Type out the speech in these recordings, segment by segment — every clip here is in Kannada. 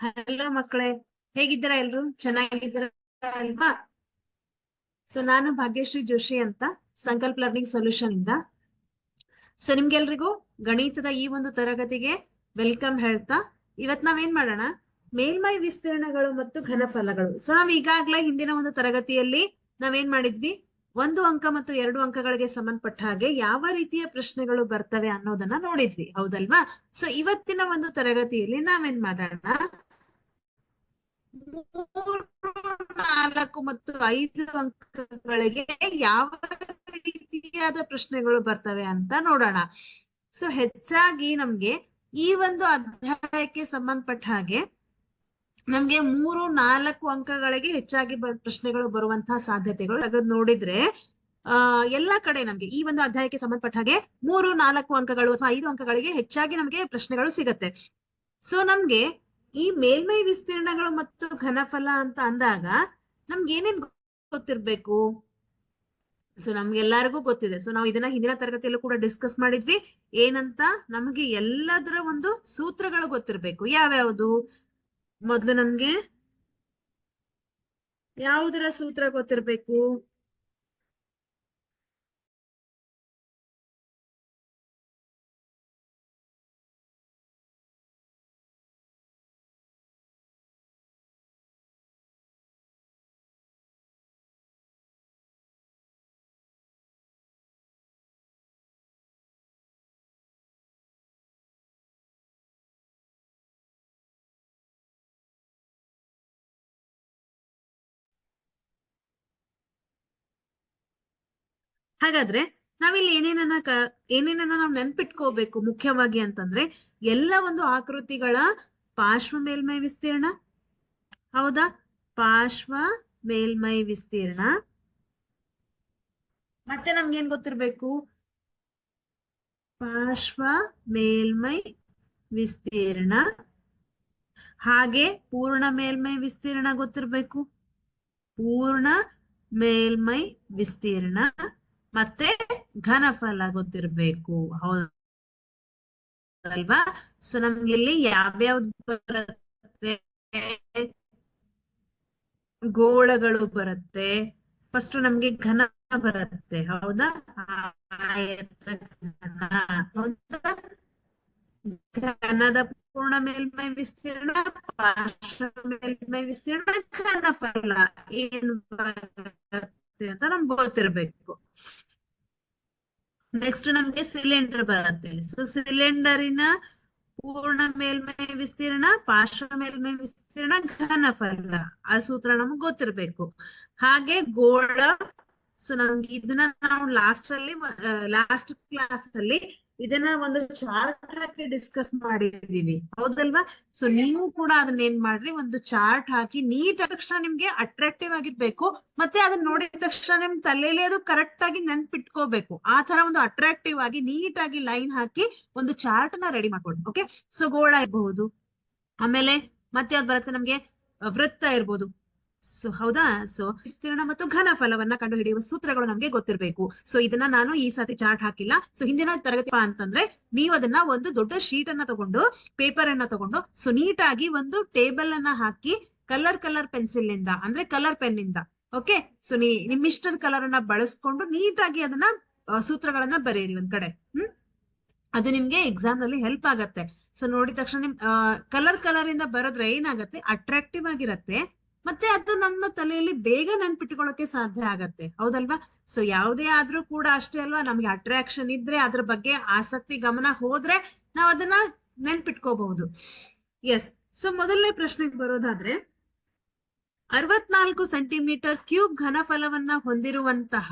ಹಲೋ ಮಕ್ಕಳೇ, ಹೇಗಿದ್ದೀರಾ? ಎಲ್ರು ಚೆನ್ನಾಗಿದ್ದೀರಾ ಅಲ್ವಾ? ನಾನು ಭಾಗ್ಯಶ್ರೀ ಜೋಶಿ ಅಂತ, ಸಂಕಲ್ಪ ಲರ್ನಿಂಗ್ ಸೊಲ್ಯೂಷನ್ ಇಂದ. ನಿಮ್ಗೆಲ್ರಿಗೂ ಗಣಿತದ ಈ ಒಂದು ತರಗತಿಗೆ ವೆಲ್ಕಮ್ ಹೇಳ್ತಾ, ಇವತ್ ನಾವೇನ್ ಮಾಡೋಣ, ಮೇಲ್ಮೈ ವಿಸ್ತೀರ್ಣಗಳು ಮತ್ತು ಘನಫಲಗಳು. ನಾವ್ ಈಗಾಗ್ಲೇ ಹಿಂದಿನ ಒಂದು ತರಗತಿಯಲ್ಲಿ ನಾವೇನ್ ಮಾಡಿದ್ವಿ, 1 ಅಂಕ ಮತ್ತು 2 ಅಂಕಗಳಿಗೆ ಸಂಬಂಧಪಟ್ಟ ಹಾಗೆ ಯಾವ ರೀತಿಯ ಪ್ರಶ್ನೆಗಳು ಬರ್ತವೆ ಅನ್ನೋದನ್ನ ನೋಡಿದ್ವಿ, ಹೌದಲ್ವಾ? ಇವತ್ತಿನ ಒಂದು ತರಗತಿಯಲ್ಲಿ ನಾವೇನ್ ಮಾಡೋಣ, 3, 4 ಮತ್ತು 5 ಅಂಕಗಳಿಗೆ ಯಾವ ರೀತಿಯಾದ ಪ್ರಶ್ನೆಗಳು ಬರ್ತವೆ ಅಂತ ನೋಡೋಣ. ಹೆಚ್ಚಾಗಿ ನಮ್ಗೆ ಈ ಒಂದು ಅಧ್ಯಾಯಕ್ಕೆ ಸಂಬಂಧಪಟ್ಟ ಹಾಗೆ ನಮ್ಗೆ 3, 4 ಅಂಕಗಳಿಗೆ ಹೆಚ್ಚಾಗಿ ಪ್ರಶ್ನೆಗಳು ಬರುವಂತಹ ಸಾಧ್ಯತೆಗಳು ತೆಗೆದು ನೋಡಿದ್ರೆ ಎಲ್ಲಾ ಕಡೆ ನಮ್ಗೆ ಈ ಒಂದು ಅಧ್ಯಾಯಕ್ಕೆ ಸಂಬಂಧಪಟ್ಟ ಹಾಗೆ 3, 4 ಅಂಕಗಳು ಅಥವಾ 5 ಅಂಕಗಳಿಗೆ ಹೆಚ್ಚಾಗಿ ನಮ್ಗೆ ಪ್ರಶ್ನೆಗಳು ಸಿಗತ್ತೆ. ನಮ್ಗೆ ಈ ಮೇಲ್ಮೈ ವಿಸ್ತೀರ್ಣಗಳು ಮತ್ತು ಘನಫಲ ಅಂತ ಅಂದಾಗ ನಮ್ಗೆ ಏನೇನ್ ಗೊತ್ತಿರ್ಬೇಕು? ನಮ್ಗೆಲ್ಲರಿಗೂ ಗೊತ್ತಿದೆ. ನಾವು ಇದನ್ನ ಹಿಂದಿನ ತರಗತಿಯಲ್ಲೂ ಕೂಡ ಡಿಸ್ಕಸ್ ಮಾಡಿದ್ವಿ. ಏನಂತ, ನಮಗೆ ಎಲ್ಲದರ ಒಂದು ಸೂತ್ರಗಳು ಗೊತ್ತಿರ್ಬೇಕು. ಯಾವ್ಯಾವುದು? ಮೊದ್ಲು ನಮ್ಗೆ ಯಾವುದರ ಸೂತ್ರ ಗೊತ್ತಿರ್ಬೇಕು? ಹಾಗಾದ್ರೆ ನಾವಿಲ್ಲಿ ಏನೇನನ್ನ ನಾವು ನೆನ್ಪಿಟ್ಕೋಬೇಕು ಮುಖ್ಯವಾಗಿ ಅಂತಂದ್ರೆ, ಎಲ್ಲ ಒಂದು ಆಕೃತಿಗಳ ಪಾರ್ಶ್ವ ಮೇಲ್ಮೈ ವಿಸ್ತೀರ್ಣ, ಹೌದಾ? ಪಾರ್ಶ್ವ ಮೇಲ್ಮೈ ವಿಸ್ತೀರ್ಣ. ಮತ್ತೆ ನಮ್ಗೇನ್ ಗೊತ್ತಿರ್ಬೇಕು? ಪಾರ್ಶ್ವ ಮೇಲ್ಮೈ ವಿಸ್ತೀರ್ಣ, ಹಾಗೆ ಪೂರ್ಣ ಮೇಲ್ಮೈ ವಿಸ್ತೀರ್ಣ ಗೊತ್ತಿರ್ಬೇಕು. ಪೂರ್ಣ ಮೇಲ್ಮೈ ವಿಸ್ತೀರ್ಣ ಮತ್ತೆ ಘನಫಲ ಗೊತ್ತಿರ್ಬೇಕು, ಹೌದಲ್ವಾ? ನಮ್ಗೆ ಇಲ್ಲಿ ಯಾವ್ಯಾವ್ದು ಬರುತ್ತೆ? ಗೋಳಗಳು ಬರುತ್ತೆ. ಫಸ್ಟ್ ನಮ್ಗೆ ಘನ ಬರುತ್ತೆ, ಹೌದಾ? ಘನದ ಪೂರ್ಣ ಮೇಲ್ಮೈ ವಿಸ್ತೀರ್ಣ, ಪಾರ್ಶ್ವ ಮೇಲ್ಮೈ ವಿಸ್ತೀರ್ಣ, ಘನಫಲ ಏನು ಬರುತ್ತೆ ಅಂತ ನಮ್ಗೆ ಗೊತ್ತಿರ್ಬೇಕು. ನೆಕ್ಸ್ಟ್ ನಮ್ಗೆ ಸಿಲಿಂಡರ್ ಬರುತ್ತೆ. ಸಿಲಿಂಡರಿನ ಪೂರ್ಣ ಮೇಲ್ಮೈ ವಿಸ್ತೀರ್ಣ, ಪಾರ್ಶ್ವ ಮೇಲ್ಮೈ ವಿಸ್ತೀರ್ಣ, ಘನಫಲ, ಆ ಸೂತ್ರ ನಮ್ಗೆ ಗೊತ್ತಿರ್ಬೇಕು. ಹಾಗೆ ಗೋಳ, ನಮ್ಗೆ ಇದನ್ನ ನಾವು ಲಾಸ್ಟ್ ಕ್ಲಾಸ್ ಅಲ್ಲಿ ಇದನ್ನ ಒಂದು ಚಾರ್ಟ್ ಹಾಕಿ ಡಿಸ್ಕಸ್ ಮಾಡಿದೀವಿ, ಹೌದಲ್ವಾ? ನೀವು ಕೂಡ ಅದನ್ನ ಏನ್ ಮಾಡ್ರಿ, ಒಂದು ಚಾರ್ಟ್ ಹಾಕಿ ನೀಟ್ ತಕ್ಷಣ ನಿಮ್ಗೆ ಅಟ್ರಾಕ್ಟಿವ್ ಆಗಿರ್ಬೇಕು, ಮತ್ತೆ ಅದನ್ನ ನೋಡಿದ ತಕ್ಷಣ ನಿಮ್ ತಲೆಯಲ್ಲಿ ಅದು ಕರೆಕ್ಟ್ ಆಗಿ ನೆನ್ಪಿಟ್ಕೋಬೇಕು. ಆ ತರ ಒಂದು ಅಟ್ರಾಕ್ಟಿವ್ ಆಗಿ ನೀಟ್ ಆಗಿ ಲೈನ್ ಹಾಕಿ ಒಂದು ಚಾರ್ಟ್ ನ ರೆಡಿ ಮಾಡ್ಕೊಡಿ. ಓಕೆ, ಗೋಳ ಇರಬಹುದು, ಆಮೇಲೆ ಮತ್ತೆ ಅದ್ ಬರುತ್ತೆ ನಮ್ಗೆ ವೃತ್ತ ಇರ್ಬೋದು. ಹೌದಾ? ವಿಸ್ತೀರ್ಣ ಮತ್ತು ಘನಫಲವನ್ನ ಕಂಡು ಹಿಡಿಯುವ ಸೂತ್ರಗಳು ನಮ್ಗೆ ಗೊತ್ತಿರ್ಬೇಕು. ಇದನ್ನ ನಾನು ಈ ಸತಿ ಚಾರ್ಟ್ ಹಾಕಿಲ್ಲ. ಹಿಂದಿನ ತರಗತಿ ಅಂತಂದ್ರೆ ನೀವು ಅದನ್ನ ಒಂದು ದೊಡ್ಡ ಶೀಟ್ ಅನ್ನ ತಗೊಂಡು, ಪೇಪರ್ ಅನ್ನ ತಗೊಂಡು, ನೀಟ್ ಆಗಿ ಒಂದು ಟೇಬಲ್ ಅನ್ನ ಹಾಕಿ ಕಲರ್ ಪೆನ್ಸಿಲ್ ನಿಂದ ಅಂದ್ರೆ ಕಲರ್ ಪೆನ್ ನಿಂದ, ಓಕೆ, ನಿಮ್ಮಿಷ್ಟದ ಕಲರ್ ಅನ್ನ ಬಳಸ್ಕೊಂಡು ನೀಟಾಗಿ ಅದನ್ನ ಸೂತ್ರಗಳನ್ನ ಬರೆಯಿರಿ ಒಂದ್ ಕಡೆ. ಅದು ನಿಮ್ಗೆ ಎಕ್ಸಾಮ್ ನಲ್ಲಿ ಹೆಲ್ಪ್ ಆಗತ್ತೆ. ನೋಡಿದ ತಕ್ಷಣ ನಿಮ್ ಕಲರ್ ಇಂದ ಬರೆದ್ರೆ ಏನಾಗತ್ತೆ, ಅಟ್ರಾಕ್ಟಿವ್ ಆಗಿರತ್ತೆ, ಮತ್ತೆ ಅದು ನಮ್ಮ ತಲೆಯಲ್ಲಿ ಬೇಗ ನೆನ್ಪಿಟ್ಕೊಳ್ಳೋಕೆ ಸಾಧ್ಯ ಆಗತ್ತೆ, ಹೌದಲ್ವಾ? ಯಾವುದೇ ಆದ್ರೂ ಕೂಡ ಅಷ್ಟೇ ಅಲ್ವಾ, ನಮ್ಗೆ ಅಟ್ರಾಕ್ಷನ್ ಇದ್ರೆ, ಅದ್ರ ಬಗ್ಗೆ ಆಸಕ್ತಿ ಗಮನ ಹೋದ್ರೆ ನಾವ್ ಅದನ್ನ ನೆನ್ಪಿಟ್ಕೋಬಹುದು. ಎಸ್. ಮೊದಲನೇ ಪ್ರಶ್ನೆಗೆ ಬರೋದಾದ್ರೆ, 64 ಸೆಂಟಿಮೀಟರ್ ಕ್ಯೂಬ್ ಘನಫಲವನ್ನ ಹೊಂದಿರುವಂತಹ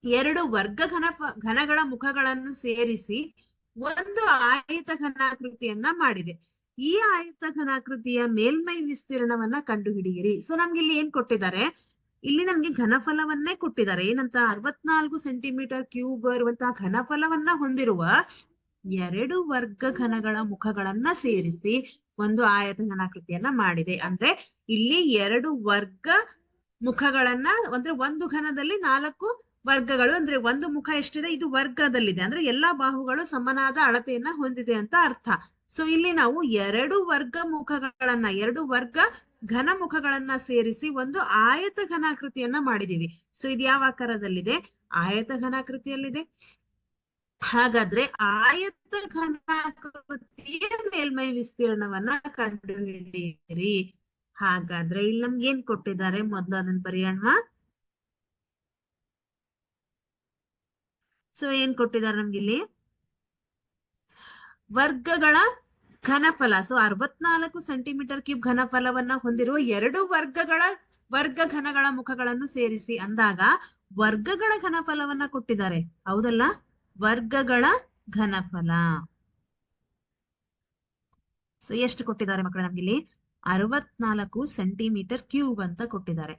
ಎರಡು ವರ್ಗ ಘನಗಳ ಮುಖಗಳನ್ನು ಸೇರಿಸಿ ಒಂದು ಆಯತ ಘನಾಕೃತಿಯನ್ನ ಮಾಡಿದೆ. ಈ ಆಯತ ಘನಾಕೃತಿಯ ಮೇಲ್ಮೈ ವಿಸ್ತೀರ್ಣವನ್ನ ಕಂಡುಹಿಡಿಯಿರಿ. ನಮ್ಗೆ ಇಲ್ಲಿ ಏನ್ ಕೊಟ್ಟಿದ್ದಾರೆ? ಇಲ್ಲಿ ನಮ್ಗೆ ಘನಫಲವನ್ನೇ ಕೊಟ್ಟಿದ್ದಾರೆ. ಏನಂತ? 64 ಸೆಂಟಿಮೀಟರ್ ಕ್ಯೂಬ್ ಇರುವಂತಹ ಘನಫಲವನ್ನ ಹೊಂದಿರುವ ಎರಡು ವರ್ಗ ಘನಗಳ ಮುಖಗಳನ್ನ ಸೇರಿಸಿ ಒಂದು ಆಯತ ಘನಾಕೃತಿಯನ್ನ ಮಾಡಿದೆ. ಅಂದ್ರೆ ಇಲ್ಲಿ ಎರಡು ವರ್ಗ ಮುಖಗಳನ್ನ, ಅಂದ್ರೆ ಒಂದು ಘನದಲ್ಲಿ 4 ವರ್ಗಗಳು ಅಂದ್ರೆ ಒಂದು ಮುಖ ಎಷ್ಟಿದೆ, ಇದು ವರ್ಗದಲ್ಲಿದೆ ಅಂದ್ರೆ ಎಲ್ಲಾ ಬಾಹುಗಳು ಸಮನಾದ ಅಳತೆಯನ್ನ ಹೊಂದಿದೆ ಅಂತ ಅರ್ಥ. ಸೊ ಇಲ್ಲಿ ನಾವು ಎರಡು ವರ್ಗ ಮುಖಗಳನ್ನ, ಎರಡು ವರ್ಗ ಘನ ಮುಖಗಳನ್ನ ಸೇರಿಸಿ ಒಂದು ಆಯತ ಘನಾಕೃತಿಯನ್ನ ಮಾಡಿದೀವಿ. ಸೊ ಇದು ಯಾವ ಆಕಾರದಲ್ಲಿದೆ? ಆಯತ ಘನಾಕೃತಿಯಲ್ಲಿದೆ. ಹಾಗಾದ್ರೆ ಆಯತ ಘನಾಕೃತಿಯ ಮೇಲ್ಮೈ ವಿಸ್ತೀರ್ಣವನ್ನ ಕಂಡುಹಿಡಿಯಿರಿ. ಹಾಗಾದ್ರೆ ಇಲ್ಲಿ ನಮ್ಗೆ ಏನ್ ಕೊಟ್ಟಿದ್ದಾರೆ, ಮೊದ್ಲು ಅದನ್ನ ಬರೆಯೋಣ. ಸೊ ಏನ್ ಕೊಟ್ಟಿದ್ದಾರೆ ನಮ್ಗೆ ಇಲ್ಲಿ? ವರ್ಗಗಳ ಘನಫಲ. ಸೊ 64 ಸೆಂಟಿಮೀಟರ್ ಕ್ಯೂಬ್ ಘನಫಲವನ್ನ ಹೊಂದಿರುವ ಎರಡು ವರ್ಗ ಘನಗಳ ಮುಖಗಳನ್ನು ಸೇರಿಸಿ ಅಂದಾಗ ವರ್ಗಗಳ ಘನಫಲವನ್ನ ಕೊಟ್ಟಿದ್ದಾರೆ, ಹೌದಲ್ಲ? ವರ್ಗಗಳ ಘನಫಲ. ಸೊ ಎಷ್ಟು ಕೊಟ್ಟಿದ್ದಾರೆ ಮಕ್ಕಳ ನಮ್ಗಿಲ್ಲಿ? 64 ಸೆಂಟಿಮೀಟರ್ ಕ್ಯೂಬ್ ಅಂತ ಕೊಟ್ಟಿದ್ದಾರೆ.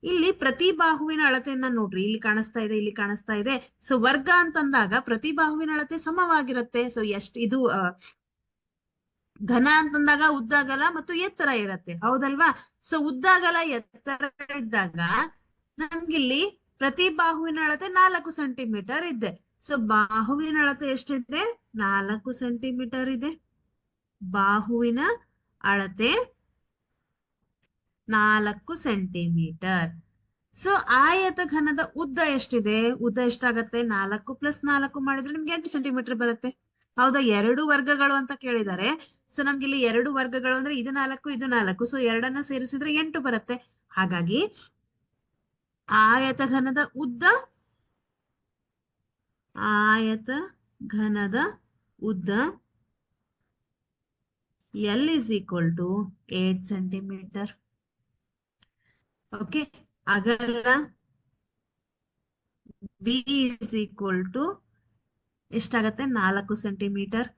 ಇಲ್ಲಿ ಪ್ರತಿ ಬಾಹುವಿನ ಅಳತೆಯನ್ನ ನೋಡ್ರಿ, ಇಲ್ಲಿ ಕಾಣಿಸ್ತಾ ಇದೆ, ಇಲ್ಲಿ ಕಾಣಿಸ್ತಾ ಇದೆ. ಸೊ ವರ್ಗ ಅಂತಂದಾಗ ಪ್ರತಿ ಬಾಹುವಿನ ಅಳತೆ ಸಮವಾಗಿರುತ್ತೆ. ಸೊ ಇದು ಘನ ಅಂತಂದಾಗ ಉದ್ದ, ಅಗಲ ಮತ್ತು ಎತ್ತರ ಇರತ್ತೆ, ಹೌದಲ್ವಾ? ಸೊ ಉದ್ದ, ಅಗಲ, ಎತ್ತರ ಇದ್ದಾಗ ನಮ್ಗಿಲ್ಲಿ ಪ್ರತಿ ಬಾಹುವಿನ ಅಳತೆ 4 ಸೆಂಟಿಮೀಟರ್ ಇದೆ. ಸೊ ಬಾಹುವಿನ ಅಳತೆ ಎಷ್ಟಿದೆ? 4 ಸೆಂಟಿಮೀಟರ್ ಇದೆ. ಬಾಹುವಿನ ಅಳತೆ 4 ಸೆಂಟಿಮೀಟರ್. ಸೊ ಆಯತ ಘನದ ಉದ್ದ ಎಷ್ಟಿದೆ? ಉದ್ದ ಎಷ್ಟಾಗತ್ತೆ? 4 + 4 ಮಾಡಿದ್ರೆ ನಿಮ್ಗೆ 8 ಸೆಂಟಿಮೀಟರ್ ಬರುತ್ತೆ, ಹೌದಾ? ಎರಡು ವರ್ಗಗಳು ಅಂತ ಕೇಳಿದ್ದಾರೆ. ಸೊ ನಮ್ಗೆ ಇಲ್ಲಿ ಎರಡು ವರ್ಗಗಳು ಅಂದ್ರೆ ಇದು 4, ಇದು 4. ಸೊ ಎರಡನ್ನ ಸೇರಿಸಿದ್ರೆ 8 ಬರುತ್ತೆ. ಹಾಗಾಗಿ ಆಯತ ಘನದ ಉದ್ದ, ಆಯತ ಘನದ ಉದ್ದ L = 8 ಸೆಂಟಿಮೀಟರ್. ಓಕೆ. ಅಗಲ B = ಎಷ್ಟಾಗತ್ತೆ? 4 ಸೆಂಟಿಮೀಟರ್.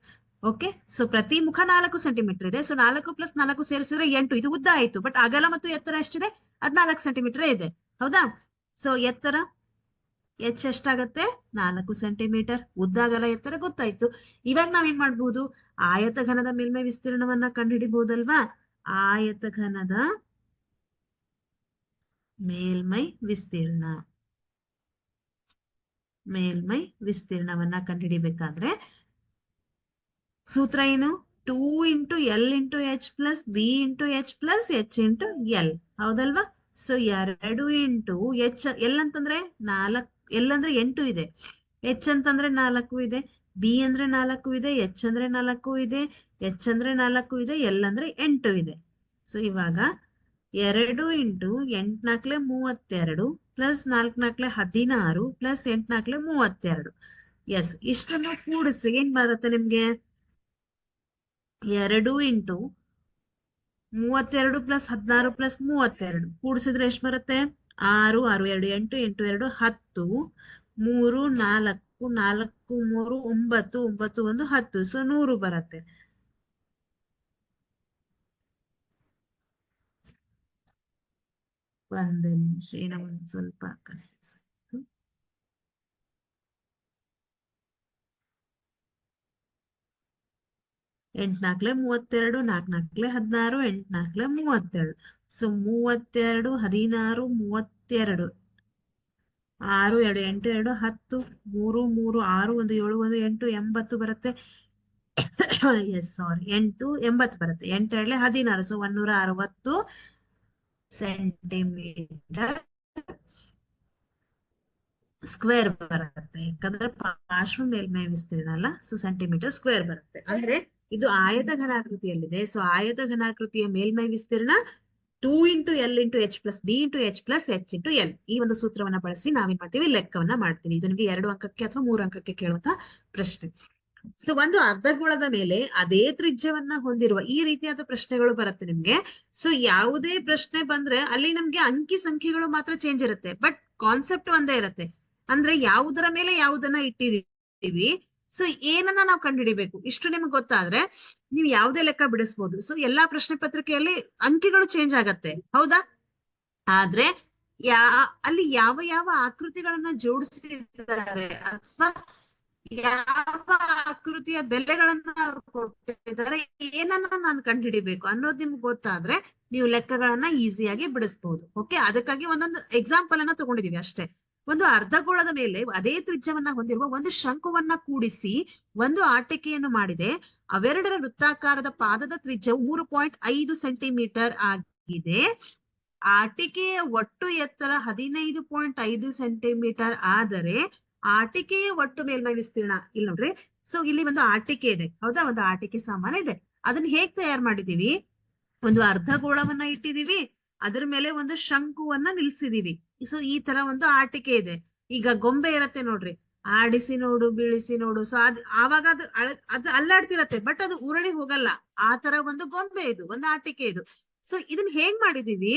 ಓಕೆ. ಸೊ ಪ್ರತಿ ಮುಖ 4 ಸೆಂಟಿಮೀಟರ್ ಇದೆ. ಸೊ 4 + 4 ಸೇರಿಸಿದ್ರೆ 8. ಇದು ಉದ್ದ ಆಯ್ತು. ಬಟ್ ಅಗಲ ಮತ್ತು ಎತ್ತರ ಎಷ್ಟಿದೆ? 14 ಸೆಂಟಿಮೀಟರ್ ಇದೆ, ಹೌದಾ? ಸೊ ಎತ್ತರ H ಎಷ್ಟಾಗತ್ತೆ? 4 ಸೆಂಟಿಮೀಟರ್. ಉದ್ದ, ಅಗಲ, ಎತ್ತರ ಗೊತ್ತಾಯ್ತು. ಇವಾಗ ನಾವೇನ್ ಮಾಡ್ಬೋದು? ಆಯತ ಘನದ ಮೇಲ್ಮೈ ವಿಸ್ತೀರ್ಣವನ್ನ ಕಂಡುಹಿಡಿಬಹುದಲ್ವಾ? ಆಯತ ಘನದ ಮೇಲ್ಮೈ ವಿಸ್ತೀರ್ಣವನ್ನ ಕಂಡುಹಿಡಿಬೇಕಾದ್ರೆ ಸೂತ್ರ ಏನು? 2 × L × H + B × H + H × L, ಹೌದಲ್ವಾ? So 2 × H. L ಅಂತಂದ್ರೆ 4, L ಅಂದ್ರೆ 8 ಇದೆ, H ಅಂತಂದ್ರೆ 4 ಇದೆ, B ಅಂದ್ರೆ 4 ಇದೆ, H ಅಂದ್ರೆ 4 ಇದೆ, H ಅಂದ್ರೆ 4 ಇದೆ, L ಅಂದ್ರೆ 8 ಇದೆ. ಸೊ ಇವಾಗ 2 × 8 × 4 32 + 4 × 16 + 8 × 32. ಎಸ್, ಇಷ್ಟನ್ನು ಕೂಡಿಸ್ರಿ ಏನ್ ಬರುತ್ತೆ ನಿಮ್ಗೆ? 2 × 32 + 16 + 32 ಕೂಡಿಸಿದ್ರೆ ಎಷ್ಟು ಬರುತ್ತೆ? 6, 6, 2, 8, 8, 2, 10, 3, 4, 4, 3, 9, 9, 1, 10. ಸೊ 100 ಬರುತ್ತೆ. ಒಂದು ನಿಮಿಷ, ಏನೋ ಒಂದು ಸ್ವಲ್ಪ ಕನ್ಫ್ಯೂಸ್ ಆಯ್ತು. 8 × 4 32, 4 × 4 16, 8 × 4 32. ಸೊ 32, 16, 32, 6, 2, 8, 2, 10, 3, 3, 6, 1, 7, 1, 8, 80 ಬರುತ್ತೆ. ಎಸ್, ಸಾರಿ, 8, 80 ಬರುತ್ತೆ. 8 2 16. ಸೊ 160 ಸೆಂಟಿಮೀಟರ್ ಸ್ಕ್ವೇರ್ ಬರುತ್ತೆ. ಯಾಕಂದ್ರೆ ಪಾರ್ಶ್ವ ಮೇಲ್ಮೈ ವಿಸ್ತೀರ್ಣ ಅಲ್ಲ, ಸೊ ಸೆಂಟಿಮೀಟರ್ ಸ್ಕ್ವೇರ್ ಬರುತ್ತೆ. ಅಂದ್ರೆ ಇದು ಆಯತ ಘನಾಕೃತಿಯಲ್ಲಿದೆ. ಸೊ ಆಯತ ಘನಾಕೃತಿಯ ಮೇಲ್ಮೈ ವಿಸ್ತೀರ್ಣ 2 × L × H + B × H + H × L. ಈ ಒಂದು ಸೂತ್ರವನ್ನ ಬಳಸಿ ನಾವೇನ್ ಮಾಡ್ತೀವಿ? ಲೆಕ್ಕವನ್ನ ಮಾಡ್ತೀವಿ. ಇದು ನಿಮಗೆ 2 ಅಂಕಕ್ಕೆ ಅಥವಾ 3 ಅಂಕಕ್ಕೆ ಕೇಳುವಂತ ಪ್ರಶ್ನೆ. ಸೊ ಒಂದು ಅರ್ಧಗೋಳದ ಮೇಲೆ ಅದೇ ತ್ರಿಜ್ಯವನ್ನ ಹೊಂದಿರುವ ಈ ರೀತಿಯಾದ ಪ್ರಶ್ನೆಗಳು ಬರುತ್ತೆ ನಿಮ್ಗೆ. ಸೊ ಯಾವುದೇ ಪ್ರಶ್ನೆ ಬಂದ್ರೆ ಅಲ್ಲಿ ನಮ್ಗೆ ಅಂಕಿ ಸಂಖ್ಯೆಗಳು ಮಾತ್ರ ಚೇಂಜ್ ಇರುತ್ತೆ, ಬಟ್ ಕಾನ್ಸೆಪ್ಟ್ ಒಂದೇ ಇರುತ್ತೆ. ಅಂದ್ರೆ ಯಾವುದರ ಮೇಲೆ ಯಾವುದನ್ನ ಇಟ್ಟಿದೀವಿ, ಸೊ ಏನನ್ನ ನಾವು ಕಂಡುಹಿಡಿಬೇಕು, ಇಷ್ಟು ನಿಮ್ಗೆ ಗೊತ್ತಾದ್ರೆ ನೀವು ಯಾವುದೇ ಲೆಕ್ಕ ಬಿಡಿಸ್ಬೋದು. ಸೊ ಎಲ್ಲಾ ಪ್ರಶ್ನೆ ಪತ್ರಿಕೆಯಲ್ಲಿ ಅಂಕಿಗಳು ಚೇಂಜ್ ಆಗತ್ತೆ, ಹೌದಾ? ಆದ್ರೆ ಅಲ್ಲಿ ಯಾವ ಯಾವ ಆಕೃತಿಗಳನ್ನ ಜೋಡಿಸಿದ್ದಾರೆ ಅಥವಾ ಯಾವ ಆಕೃತಿಯ ಬೆಲೆಗಳನ್ನ ಅವ್ರು ಕೊಟ್ಟಿದ್ದಾರೆ, ಏನನ್ನ ನಾನು ಕಂಡುಹಿಡಿಬೇಕು ಅನ್ನೋದು ನಿಮ್ಗೆ ಗೊತ್ತಾದ್ರೆ ನೀವು ಲೆಕ್ಕಗಳನ್ನ ಈಸಿಯಾಗಿ ಬಿಡಿಸ್ಬಹುದು. ಓಕೆ, ಅದಕ್ಕಾಗಿ ಒಂದೊಂದು ಎಕ್ಸಾಂಪಲ್ ಅನ್ನ ತಗೊಂಡಿದೀವಿ ಅಷ್ಟೇ. ಒಂದು ಅರ್ಧಗೋಳದ ಮೇಲೆ ಅದೇ ತ್ರಿಜ್ಯವನ್ನ ಹೊಂದಿರುವ ಒಂದು ಶಂಕುವನ್ನ ಕೂಡಿಸಿ ಒಂದು ಆಟಿಕೆಯನ್ನು ಮಾಡಿದೆ. ಅವೆರಡರ ವೃತ್ತಾಕಾರದ ಪಾದದ ತ್ರಿಜ್ಯವು 3.5 ಸೆಂಟಿಮೀಟರ್ ಆಗಿದೆ. ಆಟಿಕೆಯ ಒಟ್ಟು ಎತ್ತರ 15.5 ಸೆಂಟಿಮೀಟರ್ ಆದರೆ ಆಟಿಕೆಯ ಒಟ್ಟು ಮೇಲ್ಮೈ ವಿಸ್ತೀರ್ಣ ಇಲ್ಲಿ ನೋಡ್ರಿ. ಸೊ ಇಲ್ಲಿ ಒಂದು ಆಟಿಕೆ ಇದೆ, ಹೌದಾ? ಒಂದು ಆಟಿಕೆ ಸಾಮಾನು ಇದೆ. ಅದನ್ನ ಹೇಗ್ ತಯಾರು ಮಾಡಿದೀವಿ? ಒಂದು ಅರ್ಧಗೋಳವನ್ನ ಇಟ್ಟಿದೀವಿ, ಅದ್ರ ಮೇಲೆ ಒಂದು ಶಂಕುವನ್ನ ನಿಲ್ಸಿದೀವಿ. ಸೊ ಈ ತರ ಒಂದು ಆಟಿಕೆ ಇದೆ. ಈಗ ಗೊಂಬೆ ಇರತ್ತೆ ನೋಡ್ರಿ, ಆಡಿಸಿ ನೋಡು ಬೀಳಿಸಿ ನೋಡು. ಸೊ ಆವಾಗ ಅದು ಅಲ್ಲಾಡ್ತಿರತ್ತೆ, ಬಟ್ ಅದು ಉರುಳಿ ಹೋಗಲ್ಲ. ಆ ತರ ಒಂದು ಗೊಂಬೆ ಇದು, ಒಂದು ಆಟಿಕೆ ಇದು. ಸೊ ಇದನ್ನ ಹೇಗ್ ಮಾಡಿದೀವಿ?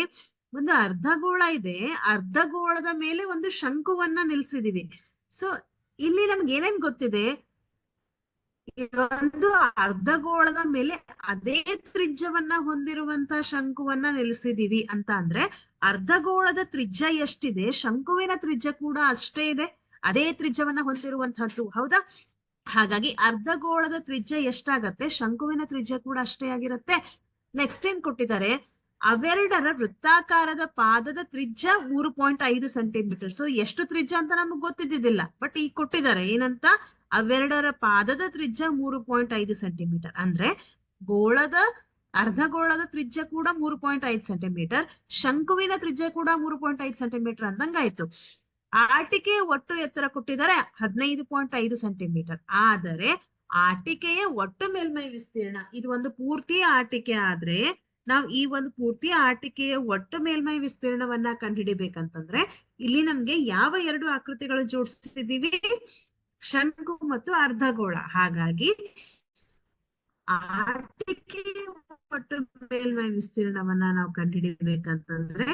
ಒಂದು ಅರ್ಧಗೋಳ ಇದೆ, ಅರ್ಧಗೋಳದ ಮೇಲೆ ಒಂದು ಶಂಕುವನ್ನ ನಿಲ್ಸಿದೀವಿ. ಸೊ ಇಲ್ಲಿ ನಮ್ಗೆ ಏನೇನ್ ಗೊತ್ತಿದೆ? ಒಂದು ಅರ್ಧಗೋಳದ ಮೇಲೆ ಅದೇ ತ್ರಿಜ್ಯವನ್ನ ಹೊಂದಿರುವಂತ ಶಂಕುವನ್ನ ನಿಲ್ಲಿಸಿದೀವಿ ಅಂತ ಅಂದ್ರೆ ಅರ್ಧಗೋಳದ ತ್ರಿಜ್ಯ ಎಷ್ಟಿದೆ, ಶಂಕುವಿನ ತ್ರಿಜ್ಯ ಕೂಡ ಅಷ್ಟೇ ಇದೆ, ಅದೇ ತ್ರಿಜ್ಯವನ್ನ ಹೊಂದಿರುವಂತಹದ್ದು, ಹೌದಾ? ಹಾಗಾಗಿ ಅರ್ಧಗೋಳದ ತ್ರಿಜ್ಯ ಎಷ್ಟಾಗತ್ತೆ, ಶಂಕುವಿನ ತ್ರಿಜ್ಯ ಕೂಡ ಅಷ್ಟೇ ಆಗಿರುತ್ತೆ. ನೆಕ್ಸ್ಟ್ ಏನ್ ಕೊಟ್ಟಿದ್ದಾರೆ? ಅವೆರಡರ ವೃತ್ತಾಕಾರದ ಪಾದದ ತ್ರಿಜ್ಯ 3.5 ಸೆಂಟಿಮೀಟರ್. ಸೊ ಎಷ್ಟು ತ್ರಿಜ್ಯ ಅಂತ ನಮಗ್ ಗೊತ್ತಿದ್ದಿದ್ದಿಲ್ಲ, ಬಟ್ ಈಗ ಕೊಟ್ಟಿದ್ದಾರೆ ಏನಂತ? ಅವೆರಡರ ಪಾದದ ತ್ರಿಜ್ಯ 3.5 ಸೆಂಟಿಮೀಟರ್. ಅಂದ್ರೆ ಗೋಳದ ಅರ್ಧಗೋಳದ ತ್ರಿಜ್ಯ ಕೂಡ 3.5 ಸೆಂಟಿಮೀಟರ್, ಶಂಕುವಿನ ತ್ರಿಜ್ಯ ಕೂಡ 3.5 ಸೆಂಟಿಮೀಟರ್ ಅಂದಂಗಾಯ್ತು. ಆಟಿಕೆಯ ಒಟ್ಟು ಎತ್ತರ ಕೊಟ್ಟಿದ್ದಾರೆ 15.5 ಸೆಂಟಿಮೀಟರ್. ಆದರೆ ಆಟಿಕೆಯ ಒಟ್ಟು ಮೇಲ್ಮೈ ವಿಸ್ತೀರ್ಣ, ಇದು ಒಂದು ಪೂರ್ತಿ ಆಟಿಕೆ ಆದ್ರೆ ನಾವು ಈ ಒಂದು ಪೂರ್ತಿ ಆಟಿಕೆಯ ಒಟ್ಟು ಮೇಲ್ಮೈ ವಿಸ್ತೀರ್ಣವನ್ನ ಕಂಡುಹಿಡಿಬೇಕಂತಂದ್ರೆ ಇಲ್ಲಿ ನಮ್ಗೆ ಯಾವ ಎರಡು ಆಕೃತಿಗಳು ಜೋಡಿಸಿದೀವಿ? ಶಂಕು ಮತ್ತು ಅರ್ಧಗೋಳ. ಹಾಗಾಗಿ ಆಟಿಕೆಯ ಒಟ್ಟು ಮೇಲ್ಮೈ ವಿಸ್ತೀರ್ಣವನ್ನ ನಾವು ಕಂಡುಹಿಡಿಬೇಕಂತಂದ್ರೆ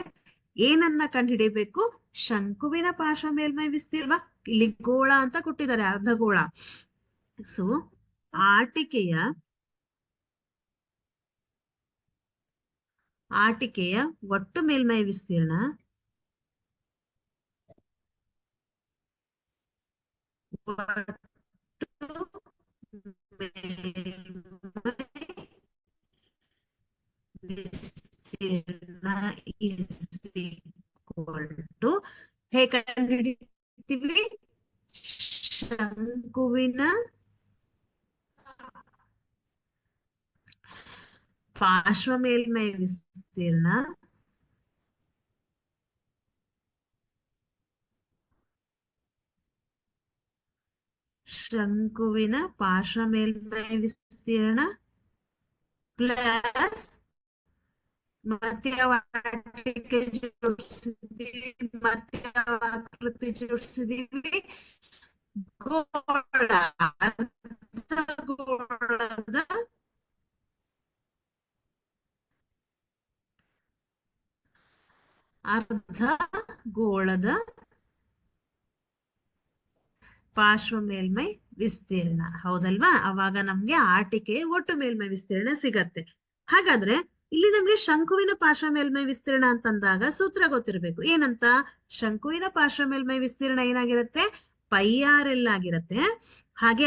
ಏನನ್ನ ಕಂಡುಹಿಡಿಬೇಕು? ಶಂಕುವಿನ ಪಾರ್ಶ್ವ ಮೇಲ್ಮೈ ವಿಸ್ತೀರ್ಣ. ಇಲ್ಲಿ ಗೋಳ ಅಂತ ಕೊಟ್ಟಿದ್ದಾರೆ, ಅರ್ಧಗೋಳ. ಸೊ ಆಟಿಕೆಯ ಒಟ್ಟು ಮೇಲ್ಮೈ ವಿಸ್ತೀರ್ಣ ಹೇಗೆ ಕಂಡುಹಿಡಿತೀವಿ? ಶಂಕುವಿನ ಪಾರ್ಶ್ವ ಮೇಲ್ಮೈ ವಿಸ್ತೀರ್ಣ ಶಂಕುವಿನ ಪಾರ್ಶ್ವ ಮೇಲ್ಮೈ ವಿಸ್ತೀರ್ಣ ಪ್ಲಸ್ ಮತ್ತೆ ಆಟಿಕೆ ಜೋಡಿಸಿದೀವಿ, ಮತ್ತೆ ಆಕೃತಿ ಜೋಡಿಸಿದೀವಿ, ಗೋಳ ಅರ್ಧಗೋಳದ ಪಾರ್ಶ್ವ ಮೇಲ್ಮೈ ವಿಸ್ತೀರ್ಣ, ಹೌದಲ್ವಾ? ಅವಾಗ ನಮ್ಗೆ ಆಟಿಕೆ ಒಟ್ಟು ಮೇಲ್ಮೈ ವಿಸ್ತೀರ್ಣ ಸಿಗತ್ತೆ. ಹಾಗಾದ್ರೆ ಇಲ್ಲಿ ನಮ್ಗೆ ಶಂಕುವಿನ ಪಾರ್ಶ್ವ ಮೇಲ್ಮೈ ವಿಸ್ತೀರ್ಣ ಅಂತಂದಾಗ ಸೂತ್ರ ಗೊತ್ತಿರ್ಬೇಕು. ಏನಂತ? ಶಂಕುವಿನ ಪಾರ್ಶ್ವ ಮೇಲ್ಮೈ ವಿಸ್ತೀರ್ಣ ಏನಾಗಿರುತ್ತೆ? πr_l ಆಗಿರುತ್ತೆ. ಹಾಗೆ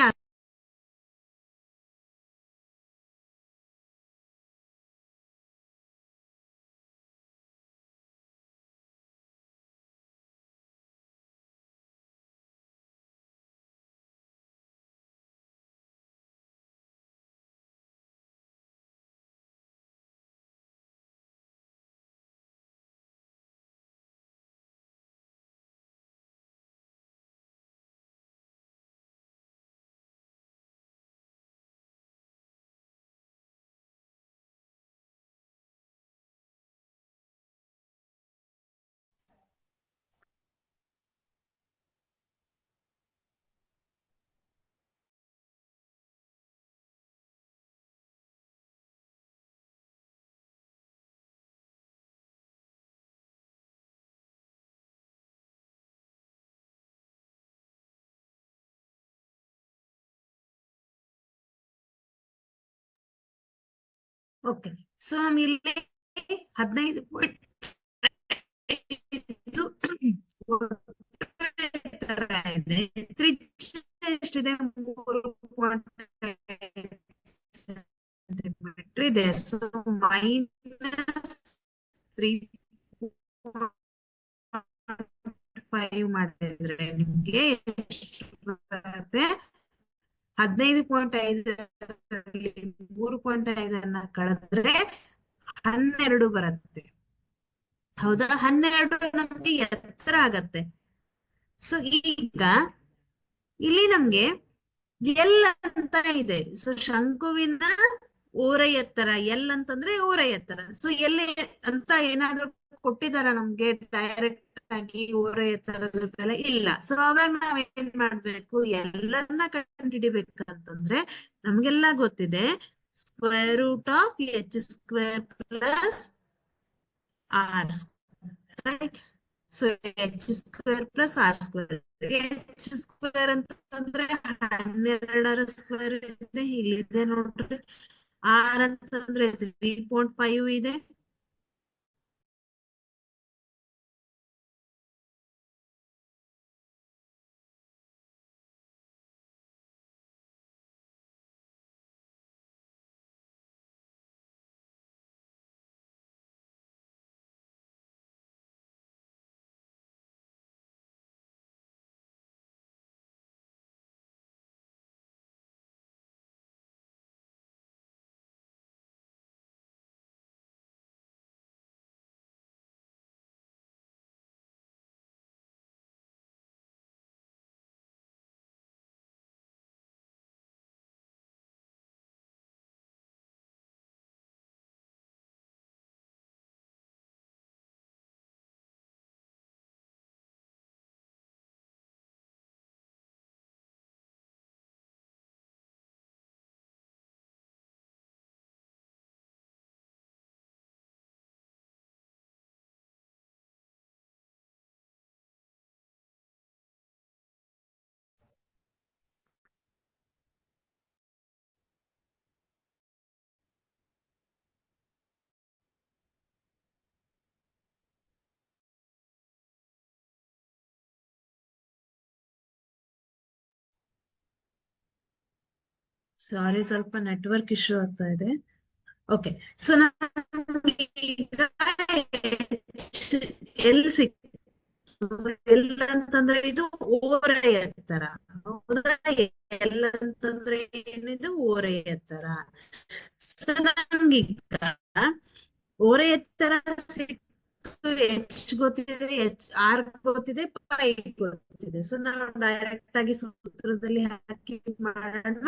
ಓಕೆ. ಸೊ ನಮ್ಗೆ 15.5 ತ್ರಿಜ್ಯ ಎಷ್ಟಿದೆ? 3.5 ಇದೆ. ಸೊ -3.5 5 ಮಾಡಿದ್ರೆ ನಿಮ್ಗೆ ಎಷ್ಟು ಬರುತ್ತೆ? 15.5 3.5 ಕಳೆದ್ರೆ 12 ಬರುತ್ತೆ. ಹೌದಾ? 12 ನಮ್ಗೆ ಎತ್ತರ ಆಗತ್ತೆ. ಸೊ ಈಗ ಇಲ್ಲಿ ನಮ್ಗೆ ಎಲ್ ಅಂತ ಇದೆ. ಸೊ ಶಂಕುವಿನ ಓರೆ ಎತ್ತರ ಎಲ್ ಅಂತಂದ್ರೆ ಓರೆ ಎತ್ತರ. ಸೊ ಎಲ್ಲಿ ಅಂತ ಏನಾದ್ರೂ ಕೊಟ್ಟಿದಾರ ನಮ್ಗೆ ಡೈರೆಕ್ಟ್ ಆಗಿ ಓರೆ ಎತ್ತರದ ಬೆಲೆ? ಇಲ್ಲ. ಸೊ ಅವಾಗ ನಾವ್ ಏನ್ ಮಾಡ್ಬೇಕು? ಎಲ್ಲರನ್ನ ಕಂಡುಹಿಡಿಬೇಕಂತಂದ್ರೆ ನಮ್ಗೆಲ್ಲ ಗೊತ್ತಿದೆ, square root of h square plus r square. So h square plus r square. H square ಅಂತಂದ್ರೆ 12 ಸ್ಕ್ವೇರ್ ಇದೆ, ಇಲ್ಲಿದೆ ನೋಡ್ರಿ. ಆರ್ ಅಂತಂದ್ರೆ 3.5 ಇದೆ. ಸಾರಿ, ಸ್ವಲ್ಪ ನೆಟ್ವರ್ಕ್ ಇಶ್ಯೂ ಆಗ್ತಾ ಇದೆ. ಓಕೆ. ಸೊ ಈಗ ಎಲ್ ಸಿಕ್ತು? ಎಲ್ ಅಂತಂದ್ರೆ ಇದು ಓರೆ ಎತ್ತರ. ಹೌದಾ? ಎಲ್ ಅಂತಂದ್ರೆ ಏನಿದು? ಓರೆ ಎತ್ತರ. ಸೊ ನಮ್ಗೀಗ ಓರೆ ಎತ್ತರ ಸಿಕ್ತು, ಎಚ್ ಗೊತ್ತಿದೆ, ಆರ್ ಗೊತ್ತಿದೆ, ಪೈ ಗೊತ್ತಿದೆ. ಸೊ ನಾವು ಡೈರೆಕ್ಟ್ ಆಗಿ ಸೂತ್ರದಲ್ಲಿ ಹಾಕಿ ಮಾಡೋಣ.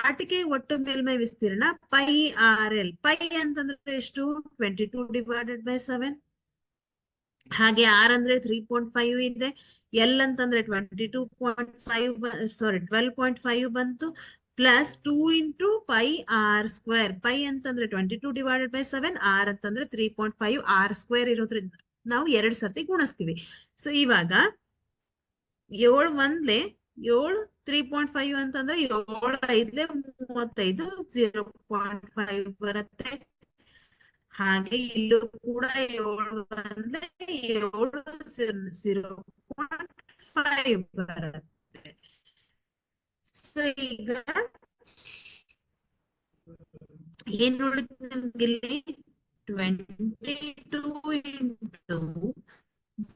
ಆಟಿಕೆ ಒಟ್ಟು ಮೇಲ್ಮೈ ವಿಸ್ತೀರ್ಣ ಪೈ ಆರ್ ಎಲ್. ಪೈ ಅಂತಂದ್ರೆ ಎಷ್ಟು? 22/7. ಹಾಗೆ ಆರ್ ಅಂದ್ರೆ 3.5 ಇದೆ. ಎಲ್ ಅಂತಂದ್ರೆ 12.5 ಬಂತು. Plus 2 into pi R square. Pi ಅಂತಂದ್ರೆ 22/7, ಆರ್ ಅಂತಂದ್ರೆ 3.5. ಆರ್ ಸ್ಕ್ವೇರ್ ಇರೋದ್ರಿಂದ ನಾವು 2 ಸರ್ತಿ ಗುಣಿಸ್ತೀವಿ. ಸೊ ಇವಾಗ 7 ಒಂದ್ಲೆ 7, 3.5 ಅಂತಂದ್ರೆ 7 5 35, 0.5 ಬರುತ್ತೆ. ಹಾಗೆ ಇಲ್ಲೂ ಕೂಡ 7 ಬಂದ್ರೆ 7 0.5 ಬರುತ್ತೆ. ಸೊ ಈಗ ಏನ್ ನೋಡುತ್ತೆ ನಮ್ಗಿಲ್ಲಿ? 22 ಇಂಟು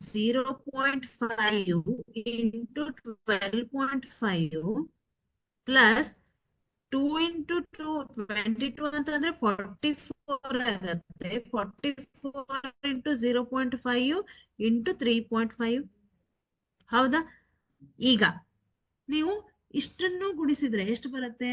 0.5 ಇಂಟು 12.5 ಪ್ಲಸ್ 2 ಇಂಟು 22 ಅಂತಂದ್ರೆ 44 ಆಗತ್ತೆ. 44 ಇಂಟು 0.5 ಇಂಟು 3.5. ಹೌದಾ? ಈಗ ನೀವು ಇಷ್ಟನ್ನು ಗುಣಿಸಿದ್ರೆ ಎಷ್ಟು ಬರುತ್ತೆ?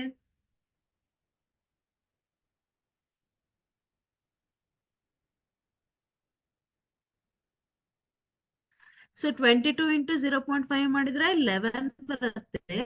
ಸೊ 22 ಇಂಟು 0.5 ಮಾಡಿದ್ರೆ 11 ಬರುತ್ತೆ.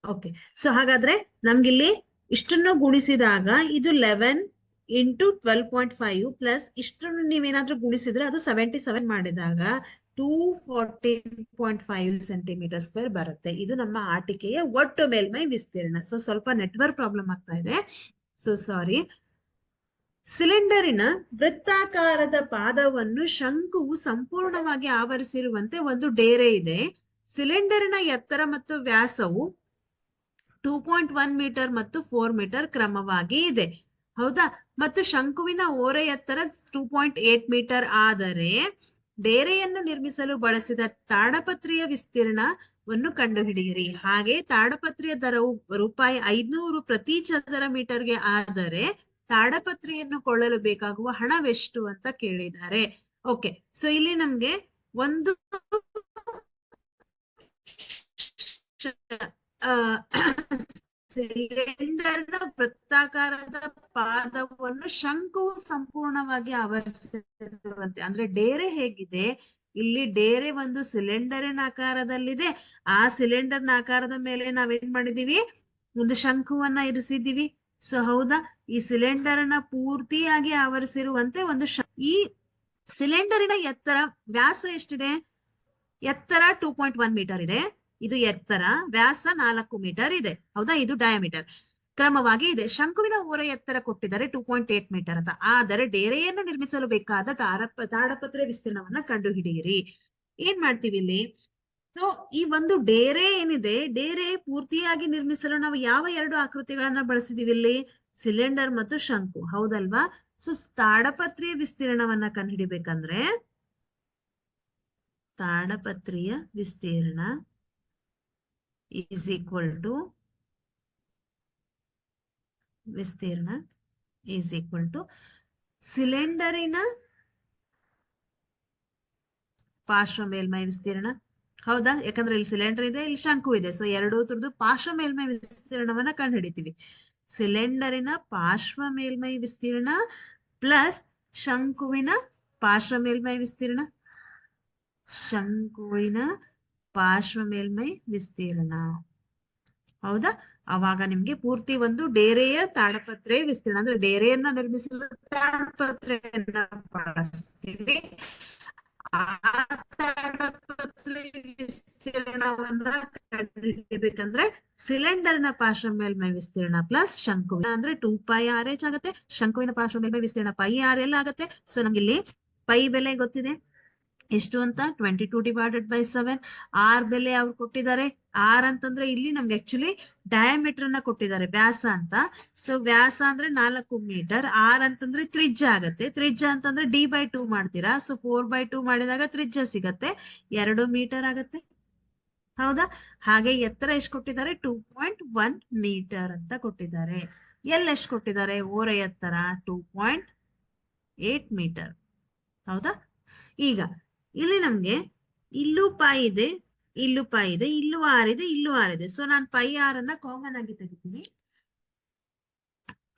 ಓಕೆ. ಸೊ ಹಾಗಾದ್ರೆ ನಮ್ಗಿಲ್ಲಿ ಇಷ್ಟನ್ನು ಗುಣಿಸಿದಾಗ ಇದು 11 ಇಂಟು 12.5 ಪ್ಲಸ್ ಇಷ್ಟನ್ನು ನೀವೇನಾದ್ರೂ ಗುಣಿಸಿದ್ರೆ ಅದು 77 ಮಾಡಿದಾಗ 214.5 ಸೆಂಟಿಮೀಟರ್ ಸ್ಕ್ವೇರ್ ಬರುತ್ತೆ. ಇದು ನಮ್ಮ ಆಟಿಕೆಯ ಒಟ್ಟು ಮೇಲ್ಮೈ ವಿಸ್ತೀರ್ಣ. ಸೊ ಸ್ವಲ್ಪ ನೆಟ್ವರ್ಕ್ ಪ್ರಾಬ್ಲಮ್ ಆಗ್ತಾ ಇದೆ, ಸೊ ಸಾರಿ. ಸಿಲಿಂಡರಿನ ವೃತ್ತಾಕಾರದ ಪಾದವನ್ನು ಶಂಕುವು ಸಂಪೂರ್ಣವಾಗಿ ಆವರಿಸಿರುವಂತೆ ಒಂದು ಡೇರೆ ಇದೆ. ಸಿಲಿಂಡರಿನ ಎತ್ತರ ಮತ್ತು ವ್ಯಾಸವು 2.1 ಮೀಟರ್ ಮತ್ತು 4 ಮೀಟರ್ ಕ್ರಮವಾಗಿ ಇದೆ. ಹೌದಾ? ಮತ್ತು ಶಂಕುವಿನ ಓರೆ ಎತ್ತರ 2.8 ಮೀಟರ್ ಆದರೆ ಡೇರೆಯನ್ನು ನಿರ್ಮಿಸಲು ಬಳಸಿದ ತಾಡಪತ್ರಿಯ ವಿಸ್ತೀರ್ಣವನ್ನು ಕಂಡುಹಿಡಿಯಿರಿ. ಹಾಗೆ ತಾಡಪತ್ರಿಯ ದರವು ₹500 ಪ್ರತಿ ಚದರ ಮೀಟರ್ಗೆ ಆದರೆ ತಾಡಪತ್ರಿಯನ್ನು ಕೊಳ್ಳಲು ಬೇಕಾಗುವ ಹಣವೆಷ್ಟು ಅಂತ ಕೇಳಿದ್ದಾರೆ. ಓಕೆ, ಸೊ ಇಲ್ಲಿ ನಮ್ಗೆ ಒಂದು ಸಿಲಿಂಡರ್ನ ವೃತ್ತಾಕಾರದ ಪಾದವನ್ನು ಶಂಕುವು ಸಂಪೂರ್ಣವಾಗಿ ಆವರಿಸಿರುವಂತೆ, ಅಂದ್ರೆ ಡೇರೆ ಹೇಗಿದೆ, ಇಲ್ಲಿ ಡೇರೆ ಒಂದು ಸಿಲಿಂಡರಿನ ಆಕಾರದಲ್ಲಿದೆ. ಆ ಸಿಲಿಂಡರ್ನ ಆಕಾರದ ಮೇಲೆ ನಾವೇನ್ ಮಾಡಿದೀವಿ, ಒಂದು ಶಂಕುವನ್ನ ಇರಿಸಿದೀವಿ. ಸೊ ಹೌದಾ, ಈ ಸಿಲಿಂಡರ್ನ ಪೂರ್ತಿಯಾಗಿ ಆವರಿಸಿರುವಂತೆ ಒಂದು ಈ ಸಿಲಿಂಡರಿನ ಎತ್ತರ, ವ್ಯಾಸ ಎಷ್ಟಿದೆ, ಎತ್ತರ 2.1 ಮೀಟರ್ ಇದೆ, ಇದು ಎತ್ತರ, ವ್ಯಾಸ 4 ಮೀಟರ್ ಇದೆ. ಹೌದಾ, ಇದು ಡಯಾಮೀಟರ್ ಕ್ರಮವಾಗಿ ಇದೆ. ಶಂಕುವಿನ ಓರೆ ಎತ್ತರ ಕೊಟ್ಟಿದ್ದಾರೆ 2.8 ಮೀಟರ್ ಅಂತ. ಆದರೆ ಡೇರೆಯನ್ನು ನಿರ್ಮಿಸಲು ಬೇಕಾದ ತಾಡಪತ್ರೆ ವಿಸ್ತೀರ್ಣವನ್ನ ಕಂಡುಹಿಡಿಯಿರಿ. ಏನ್ ಮಾಡ್ತೀವಿ ಇಲ್ಲಿ? ಸೊ ಈ ಒಂದು ಡೇರೆ ಏನಿದೆ, ಡೇರೆ ಪೂರ್ತಿಯಾಗಿ ನಿರ್ಮಿಸಲು ನಾವು ಯಾವ ಎರಡು ಆಕೃತಿಗಳನ್ನ ಬಳಸಿದೀವಿ ಇಲ್ಲಿ? ಸಿಲಿಂಡರ್ ಮತ್ತು ಶಂಕು, ಹೌದಲ್ವಾ? ಸೊ ತಾಡಪತ್ರೆಯ ವಿಸ್ತೀರ್ಣವನ್ನ ಕಂಡುಹಿಡಿಬೇಕಂದ್ರೆ ತಾಡಪತ್ರೆಯ ವಿಸ್ತೀರ್ಣ is equal to ವಿಸ್ತೀರ್ಣ is equal to ಸಿಲಿಂಡರಿನ ಪಾರ್ಶ್ವ ಮೇಲ್ಮೈ ವಿಸ್ತೀರ್ಣ. ಹೌದಾ? ಯಾಕಂದ್ರೆ ಇಲ್ಲಿ ಸಿಲಿಂಡರ್ ಇದೆ, ಇಲ್ಲಿ ಶಂಕು ಇದೆ. ಸೊ ಎರಡೂ ತರದ್ದು ಪಾರ್ಶ್ವ ಮೇಲ್ಮೈ ವಿಸ್ತೀರ್ಣವನ್ನ ಕಂಡು ಹಿಡಿತೀವಿ. ಸಿಲಿಂಡರಿನ ಪಾರ್ಶ್ವ ಮೇಲ್ಮೈ ವಿಸ್ತೀರ್ಣ ಪ್ಲಸ್ ಶಂಕುವಿನ ಪಾರ್ಶ್ವ ಮೇಲ್ಮೈ ವಿಸ್ತೀರ್ಣ, ಶಂಕುವಿನ ಪಾರ್ಶ್ವ ಮೇಲ್ಮೈ ವಿಸ್ತೀರ್ಣ. ಹೌದಾ? ಅವಾಗ ನಿಮ್ಗೆ ಪೂರ್ತಿ ಒಂದು ಡೇರೆಯ ತಾಡಪತ್ರೆ ವಿಸ್ತೀರ್ಣ, ಅಂದ್ರೆ ಡೇರೆಯನ್ನ ನಿರ್ಮಿಸಲು ತಾಡಪತ್ರೆಯನ್ನ ಬಳಸ್ತೀವಿ. ಆ ತಾಡಪತ್ರೆ ವಿಸ್ತೀರ್ಣವನ್ನ ಕಂಡುಹಿಡಿಯಬೇಕಂದ್ರೆ ಸಿಲಿಂಡರ್ನ ಪಾರ್ಶ್ವ ಮೇಲ್ಮೈ ವಿಸ್ತೀರ್ಣ ಪ್ಲಸ್ ಶಂಕುವಿನ ಅಂದ್ರೆ 2πRH ಆಗುತ್ತೆ. ಶಂಕುವಿನ ಪಾರ್ಶ್ವ ಮೇಲ್ಮೈ ವಿಸ್ತೀರ್ಣ πRL ಆಗುತ್ತೆ. ಸೊ ನಮ್ಗೆ ಇಲ್ಲಿ ಪೈ ಬೆಲೆ ಗೊತ್ತಿದೆ ಎಷ್ಟು ಅಂತ, 22/7. ಆರ್ ಬೆಲೆ ಅವ್ರು ಕೊಟ್ಟಿದ್ದಾರೆ. ಆರ್ ಅಂತಂದ್ರೆ ಇಲ್ಲಿ ನಮ್ಗೆ ಆಕ್ಚುಲಿ ಡಯಾಮೀಟರ್ ಅನ್ನ ಕೊಟ್ಟಿದ್ದಾರೆ, ವ್ಯಾಸ ಅಂತ. ಸೊ ವ್ಯಾಸ ಅಂದ್ರೆ 4 ಮೀಟರ್, ಆರ್ ಅಂತಂದ್ರೆ ತ್ರಿಜ್ಯ ಆಗತ್ತೆ. ತ್ರಿಜ್ಯ ಅಂತಂದ್ರೆ D/2 ಮಾಡ್ತೀರಾ. ಸೊ 4/2 ಮಾಡಿದಾಗ ತ್ರಿಜ್ಯ ಸಿಗತ್ತೆ, 2 ಮೀಟರ್ ಆಗತ್ತೆ. ಹೌದಾ? ಹಾಗೆ ಎತ್ತರ ಎಷ್ಟು ಕೊಟ್ಟಿದ್ದಾರೆ, 2.1 ಮೀಟರ್ ಅಂತ ಕೊಟ್ಟಿದ್ದಾರೆ. ಎಷ್ಟು ಕೊಟ್ಟಿದ್ದಾರೆ, ಓರೆ ಎತ್ತರ 2.8 ಮೀಟರ್. ಹೌದಾ? ಈಗ ಇಲ್ಲಿ ನಮ್ಗೆ ಇಲ್ಲೂ ಪೈ ಇದೆ, ಇಲ್ಲೂ ಪೈ ಇದೆ, ಇಲ್ಲೂ ಆರ್ ಇದೆ, ಇಲ್ಲೂ ಆರ್ ಇದೆ. ಸೊ ನಾನು πr ಅನ್ನ ಕಾಮನ್ ಆಗಿ ತೆಗಿತೀನಿ.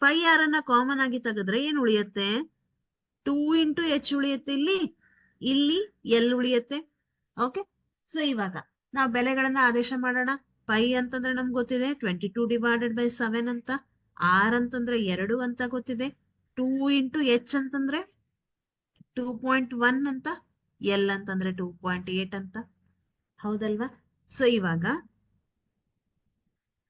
πr ಅನ್ನ ಕಾಮನ್ ಆಗಿ ತೆಗೆದ್ರೆ ಏನ್ ಉಳಿಯುತ್ತೆ, 2 × h ಉಳಿಯುತ್ತೆ. ಇಲ್ಲಿ ಎಲ್ ಉಳಿಯುತ್ತೆ. ಓಕೆ, ಸೊ ಇವಾಗ ನಾವು ಬೆಲೆಗಳನ್ನ ಆದೇಶ ಮಾಡೋಣ. ಪೈ ಅಂತಂದ್ರೆ ನಮ್ಗೆ ಗೊತ್ತಿದೆ 22/7 ಅಂತ, ಆರ್ ಅಂತಂದ್ರೆ 2 ಅಂತ ಗೊತ್ತಿದೆ, 2 × h ಅಂತಂದ್ರೆ 2.1 ಅಂತ, ಎಲ್ ಅಂತಂದ್ರೆ 2.8 ಅಂತ. ಹೌದಲ್ವಾ? ಸೊ ಇವಾಗ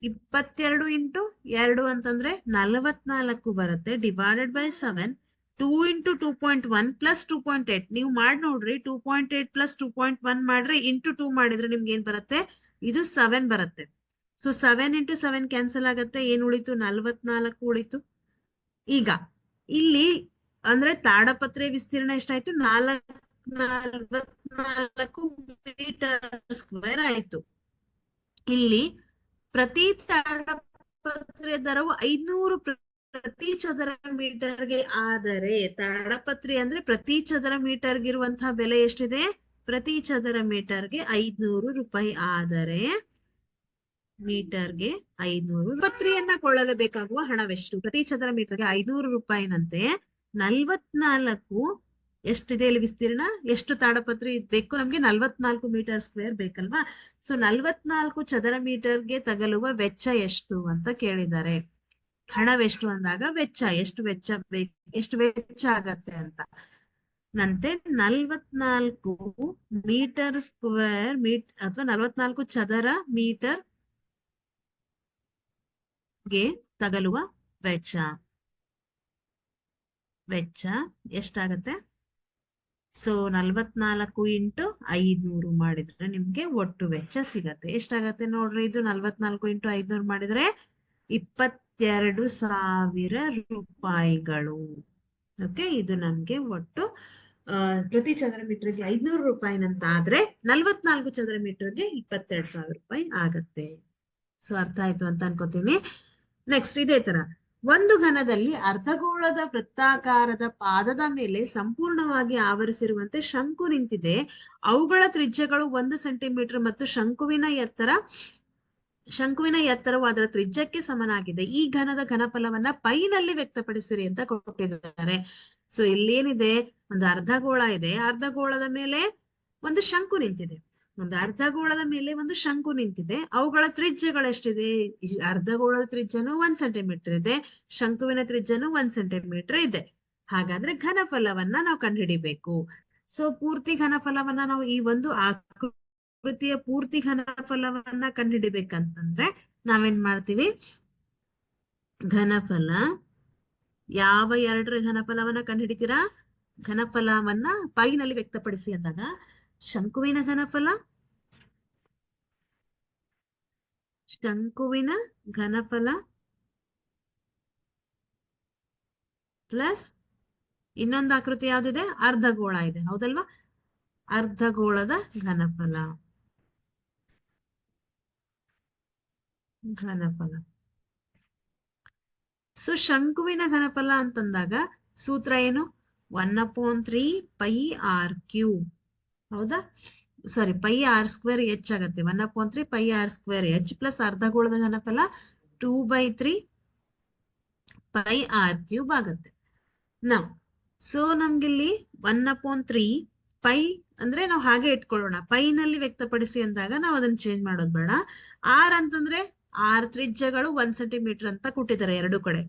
22 × 2 ಅಂತಂದ್ರೆ 44 ಬರುತ್ತೆ, /7. 2 × 2.1 + 2.8 ನೀವು ಮಾಡಿ ನೋಡ್ರಿ. 2.8 + 2.1 ಮಾಡ್ರೆ ಇಂಟು 2 ಮಾಡಿದ್ರೆ ನಿಮ್ಗೆ ಏನ್ ಬರುತ್ತೆ, ಇದು 7 ಬರುತ್ತೆ. ಸೊ 7 × 7 ಕ್ಯಾನ್ಸಲ್ ಆಗತ್ತೆ. ಏನ್ ಉಳಿತು, 44 ಉಳಿತು. ಈಗ ಇಲ್ಲಿ ಅಂದ್ರೆ ತಾಡಪತ್ರೆ ವಿಸ್ತೀರ್ಣ ಎಷ್ಟಾಯ್ತು, 44 ಮೀಟರ್ ಸ್ಕ್ವೇರ್ ಆಯ್ತು. ಇಲ್ಲಿ ಪ್ರತಿ ತಾಡಪತ್ರೆ ದರವು 500 ಪ್ರತಿ ಚದರ ಮೀಟರ್ಗೆ ಆದರೆ, ತಾಡಪತ್ರೆ ಅಂದ್ರೆ ಪ್ರತಿ ಚದರ ಮೀಟರ್ಗಿರುವಂತಹ ಬೆಲೆ ಎಷ್ಟಿದೆ, ಪ್ರತಿ ಚದರ ಮೀಟರ್ಗೆ 500 ರೂಪಾಯಿ ಆದರೆ ಮೀಟರ್ಗೆ 500 ಪತ್ರೆಯನ್ನ ಕೊಳ್ಳಲು ಬೇಕಾಗುವ ಹಣವೆಷ್ಟು? ಪ್ರತಿ ಚದರ ಮೀಟರ್ಗೆ 500 ರೂಪಾಯಿನಂತೆ 44 ಎಷ್ಟಿದೆ ಇಲ್ಲಿ ವಿಸ್ತೀರ್ಣ, ಎಷ್ಟು ತಾಡಪತ್ರೆ ಬೇಕು ನಮ್ಗೆ, 44 ಮೀಟರ್ ಸ್ಕ್ವೇರ್ ಬೇಕಲ್ವಾ? ಸೊ 44 ಚದರ ಮೀಟರ್ಗೆ ತಗಲುವ ವೆಚ್ಚ ಎಷ್ಟು ಅಂತ ಕೇಳಿದ್ದಾರೆ. ಹಣವೆಷ್ಟು ಅಂದಾಗ ವೆಚ್ಚ, ಎಷ್ಟು ವೆಚ್ಚ ಆಗತ್ತೆ ಅಂತ. ನಂತೆ 44 ಮೀಟರ್ ಸ್ಕ್ವೇರ್ ಅಥವಾ 44 ಚದರ ಮೀಟರ್ ಗೆ ತಗಲುವ ವೆಚ್ಚ ಎಷ್ಟಾಗತ್ತೆ? ಸೊ 44 ಇಂಟು 500 ಮಾಡಿದ್ರೆ ನಿಮ್ಗೆ ಒಟ್ಟು ವೆಚ್ಚ ಸಿಗತ್ತೆ. ಎಷ್ಟಾಗತ್ತೆ ನೋಡ್ರಿ, ಇದು 44 ಇಂಟು 500 ಮಾಡಿದ್ರೆ 22,000 ರೂಪಾಯಿಗಳು. ಓಕೆ, ಇದು ನಮ್ಗೆ ಒಟ್ಟು ಪ್ರತಿ ಚದರ ಮೀಟರ್ಗೆ 500 ರೂಪಾಯಿನಂತ ಆದ್ರೆ 44 ಚದರ ಮೀಟರ್ಗೆ 22,000 ರೂಪಾಯಿ ಆಗತ್ತೆ. ಸೊ ಅರ್ಥ ಆಯ್ತು ಅಂತ ಅನ್ಕೋತೀನಿ. ನೆಕ್ಸ್ಟ್ ಇದೇ ತರ ಒಂದು ಘನದಲ್ಲಿ ಅರ್ಧಗೋಳದ ವೃತ್ತಾಕಾರದ ಪಾದದ ಮೇಲೆ ಸಂಪೂರ್ಣವಾಗಿ ಆವರಿಸಿರುವಂತೆ ಶಂಕು ನಿಂತಿದೆ. ಅವುಗಳ ತ್ರಿಜ್ಯಗಳು 1 ಸೆಂಟಿಮೀಟರ್ ಮತ್ತು ಶಂಕುವಿನ ಎತ್ತರವು ಅದರ ತ್ರಿಜ್ಯಕ್ಕೆ ಸಮನಾಗಿದೆ. ಈ ಘನದ ಘನಫಲವನ್ನ ಪೈನಲ್ಲಿ ವ್ಯಕ್ತಪಡಿಸಿರಿ ಅಂತ ಕೊಟ್ಟಿದ್ದಾರೆ. ಸೊ ಇಲ್ಲೇನಿದೆ, ಒಂದು ಅರ್ಧಗೋಳ ಇದೆ, ಅರ್ಧಗೋಳದ ಮೇಲೆ ಒಂದು ಶಂಕು ನಿಂತಿದೆ. ಅವುಗಳ ತ್ರಿಜ್ಯಗಳು ಎಷ್ಟಿದೆ? ಅರ್ಧಗೋಳದ ತ್ರಿಜ್ಯನು 1 ಸೆಂಟಿಮೀಟರ್ ಇದೆ, ಶಂಕುವಿನ ತ್ರಿಜ್ಯನು 1 ಸೆಂಟಿಮೀಟರ್ ಇದೆ. ಹಾಗಾದ್ರೆ ಘನಫಲವನ್ನ ನಾವು ಕಂಡುಹಿಡಿಬೇಕು. ಸೊ ಪೂರ್ತಿ ಘನಫಲವನ್ನ ನಾವು ಈ ಒಂದು ಆಕೃತಿಯ ಪೂರ್ತಿ ಘನಫಲವನ್ನ ಕಂಡುಹಿಡಿಬೇಕಂತಂದ್ರೆ ನಾವೇನ್ ಮಾಡ್ತೀವಿ? ಘನಫಲ ಯಾವ ಎರಡರ ಘನಫಲವನ್ನ ಕಂಡುಹಿಡಿತೀರಾ? ಘನಫಲವನ್ನ ಪೈನಲ್ಲಿ ವ್ಯಕ್ತಪಡಿಸಿ ಅಂದಾಗ ಶಂಕುವಿನ ಘನಫಲ ಪ್ಲಸ್ ಇನ್ನೊಂದು ಆಕೃತಿ ಯಾವ್ದಿದೆ? ಅರ್ಧಗೋಳ ಇದೆ, ಹೌದಲ್ವಾ? ಅರ್ಧಗೋಳದ ಘನಫಲ ಸೊ ಶಂಕುವಿನ ಘನಫಲ ಅಂತಂದಾಗ ಸೂತ್ರ ಏನು? 1/3 ಪೈ ಆರ್ ಕ್ಯೂಬ್, ಹೌದಾ? Sorry, pi R square H ಆಗತ್ತೆ. 1/3 pi R square H plus ಅರ್ಧಗೋಳದ ಘನಫಲ 2/3 ಪೈ ಆರ್ ಕ್ಯೂಬ್ ಆಗತ್ತೆ. ನಾವು ಸೊ ನಮ್ಗಿಲ್ಲಿ 1/3 ಪೈ ಅಂದ್ರೆ ನಾವು ಹಾಗೆ ಇಟ್ಕೊಳ್ಳೋಣ. ಪೈನಲ್ಲಿ ವ್ಯಕ್ತಪಡಿಸಿ ಅಂದಾಗ ನಾವು ಅದನ್ನ ಚೇಂಜ್ ಮಾಡೋದು ಬೇಡ. ಆರ್ ಅಂತಂದ್ರೆ ಆರ್ ತ್ರಿಜ್ಯಗಳು 1 ಸೆಂಟಿಮೀಟರ್ ಅಂತ ಕೊಟ್ಟಿದ್ದಾರೆ ಎರಡು ಕಡೆ.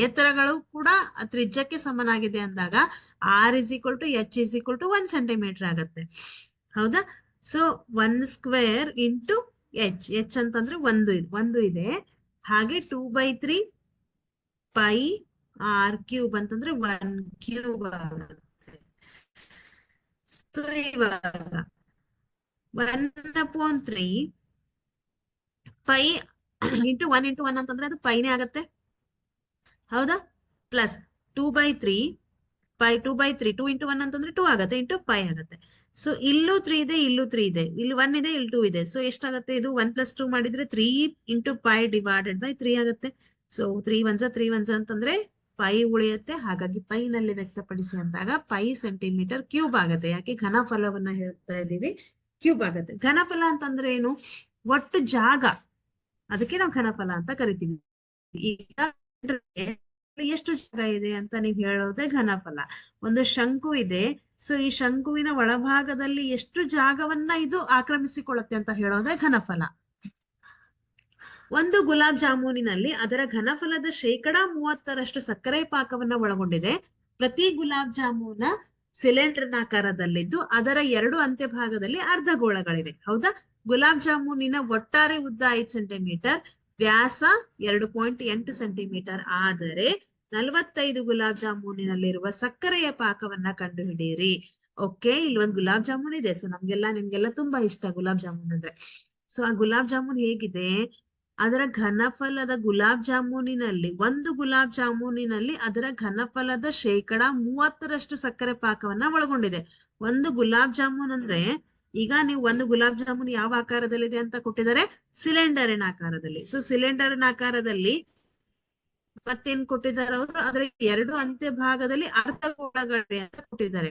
ಎತ್ತರಗಳು ಕೂಡ ತ್ರಿಜ್ಯಕ್ಕೆ ಸಮನಾಗಿದೆ ಅಂದಾಗ r is equal to h is equal to 1 centimetre ಆಗತ್ತೆ, ಹೌದಾ? ಸೊ 1 ಸ್ಕ್ವೇರ್ ಇಂಟು ಎಚ್ ಅಂತಂದ್ರೆ ಒಂದು ಇದೆ. ಹಾಗೆ 2/3 ಪೈ ಆರ್ ಕ್ಯೂಬ್ ಅಂತಂದ್ರೆ 1 ಕ್ಯೂಬ್ ಆಗುತ್ತೆ. ಸೊ ಇವಾಗ 1/3 ಪೈ ಇಂಟು 1 ಅಂತಂದ್ರೆ ಅದು ಪೈನೇ ಆಗತ್ತೆ, ಹೌದಾ? ಪ್ಲಸ್ 2/3 ಪೈ 2/3 2 ಇಂಟು 1 ಅಂತಂದ್ರೆ 2 ಆಗತ್ತೆ, ಇಂಟು ಪೈ ಆಗತ್ತೆ. ಸೊ ಇಲ್ಲೂ 3 ಇದೆ, ಇಲ್ಲೂ 3 ಇದೆ, ಇಲ್ಲಿ 1 ಇದೆ, ಇಲ್ಲಿ 2 ಇದೆ. ಸೊ ಎಷ್ಟಾಗತ್ತೆ? ಇದು 1 + 2 ಮಾಡಿದ್ರೆ 3 ಇಂಟು ಪೈ ಡಿವೈಡೆಡ್ ಬೈ 3 ಆಗತ್ತೆ. ಸೊ 3 1 ಅಂತಂದ್ರೆ ಪೈ ಉಳಿಯುತ್ತೆ. ಹಾಗಾಗಿ ಪೈನಲ್ಲಿ ವ್ಯಕ್ತಪಡಿಸಿ ಅಂದಾಗ ಪೈ ಸೆಂಟಿಮೀಟರ್ ಕ್ಯೂಬ್ ಆಗತ್ತೆ. ಯಾಕೆ? ಘನಫಲವನ್ನ ಹೇಳ್ತಾ ಇದೀವಿ, ಕ್ಯೂಬ್ ಆಗತ್ತೆ. ಘನಫಲ ಅಂತಂದ್ರೆ ಏನು? ಒಟ್ಟು ಜಾಗ, ಅದಕ್ಕೆ ನಾವು ಘನಫಲ ಅಂತ ಕರಿತೀವಿ. ಈಗ ಎಷ್ಟು ಜಾಗ ಇದೆ ಅಂತ ನೀವು ಹೇಳೋದೇ ಘನಫಲ. ಒಂದು ಶಂಕು ಇದೆ, ಸೊ ಈ ಶಂಕುವಿನ ಒಳಭಾಗದಲ್ಲಿ ಎಷ್ಟು ಜಾಗವನ್ನ ಇದು ಆಕ್ರಮಿಸಿಕೊಳ್ಳುತ್ತೆ ಅಂತ ಹೇಳೋದೇ ಘನಫಲ. ಒಂದು ಗುಲಾಬ್ ಜಾಮೂನಿನಲ್ಲಿ ಅದರ ಘನಫಲದ 30% ಸಕ್ಕರೆ ಪಾಕವನ್ನ ಒಳಗೊಂಡಿದೆ. ಪ್ರತಿ ಗುಲಾಬ್ ಜಾಮೂನ ಸಿಲಿಂಡರ್ನಾಕಾರದಲ್ಲಿದ್ದು ಅದರ 2 ಅಂತ್ಯಭಾಗದಲ್ಲಿ ಅರ್ಧಗೋಳಗಳಿವೆ, ಹೌದಾ? ಗುಲಾಬ್ ಜಾಮೂನಿನ ಒಟ್ಟಾರೆ ಉದ್ದ 5 ಸೆಂಟಿಮೀಟರ್, ವ್ಯಾಸ 2.8 ಸೆಂಟಿಮೀಟರ್ ಆದರೆ 45 ಗುಲಾಬ್ ಜಾಮೂನಿನಲ್ಲಿರುವ ಸಕ್ಕರೆಯ ಪಾಕವನ್ನ ಕಂಡುಹಿಡಿಯಿರಿ. ಓಕೆ, ಇಲ್ಲಿ ಒಂದು ಗುಲಾಬ್ ಜಾಮೂನ್ ಇದೆ. ಸೊ ನಿಮ್ಗೆಲ್ಲ ತುಂಬಾ ಇಷ್ಟ ಗುಲಾಬ್ ಜಾಮೂನ್ ಅಂದ್ರೆ. ಸೊ ಆ ಗುಲಾಬ್ ಜಾಮೂನ್ ಹೇಗಿದೆ? ಅದರ ಘನಫಲದ ಗುಲಾಬ್ ಜಾಮೂನಿನಲ್ಲಿ ಒಂದು ಗುಲಾಬ್ ಜಾಮೂನಿನಲ್ಲಿ ಅದರ ಘನಫಲದ 30% ಸಕ್ಕರೆ ಪಾಕವನ್ನ ಒಳಗೊಂಡಿದೆ. ಒಂದು ಗುಲಾಬ್ ಜಾಮೂನ್ ಅಂದ್ರೆ ಈಗ ನೀವು ಒಂದು ಗುಲಾಬ್ ಜಾಮೂನ್ ಯಾವ ಆಕಾರದಲ್ಲಿದೆ ಅಂತ ಕೊಟ್ಟಿದ್ದಾರೆ? ಸಿಲಿಂಡರಿನ ಆಕಾರದಲ್ಲಿ. ಸೊ ಸಿಲಿಂಡರಿನ ಆಕಾರದಲ್ಲಿ ಮತ್ತೇನ್ ಕೊಟ್ಟಿದ್ದಾರೆ ಅವರು? ಅದರ 2 ಅಂತ್ಯಭಾಗದಲ್ಲಿ ಅರ್ಧಗೋಳಗಳಿವೆ ಅಂತ ಕೊಟ್ಟಿದ್ದಾರೆ.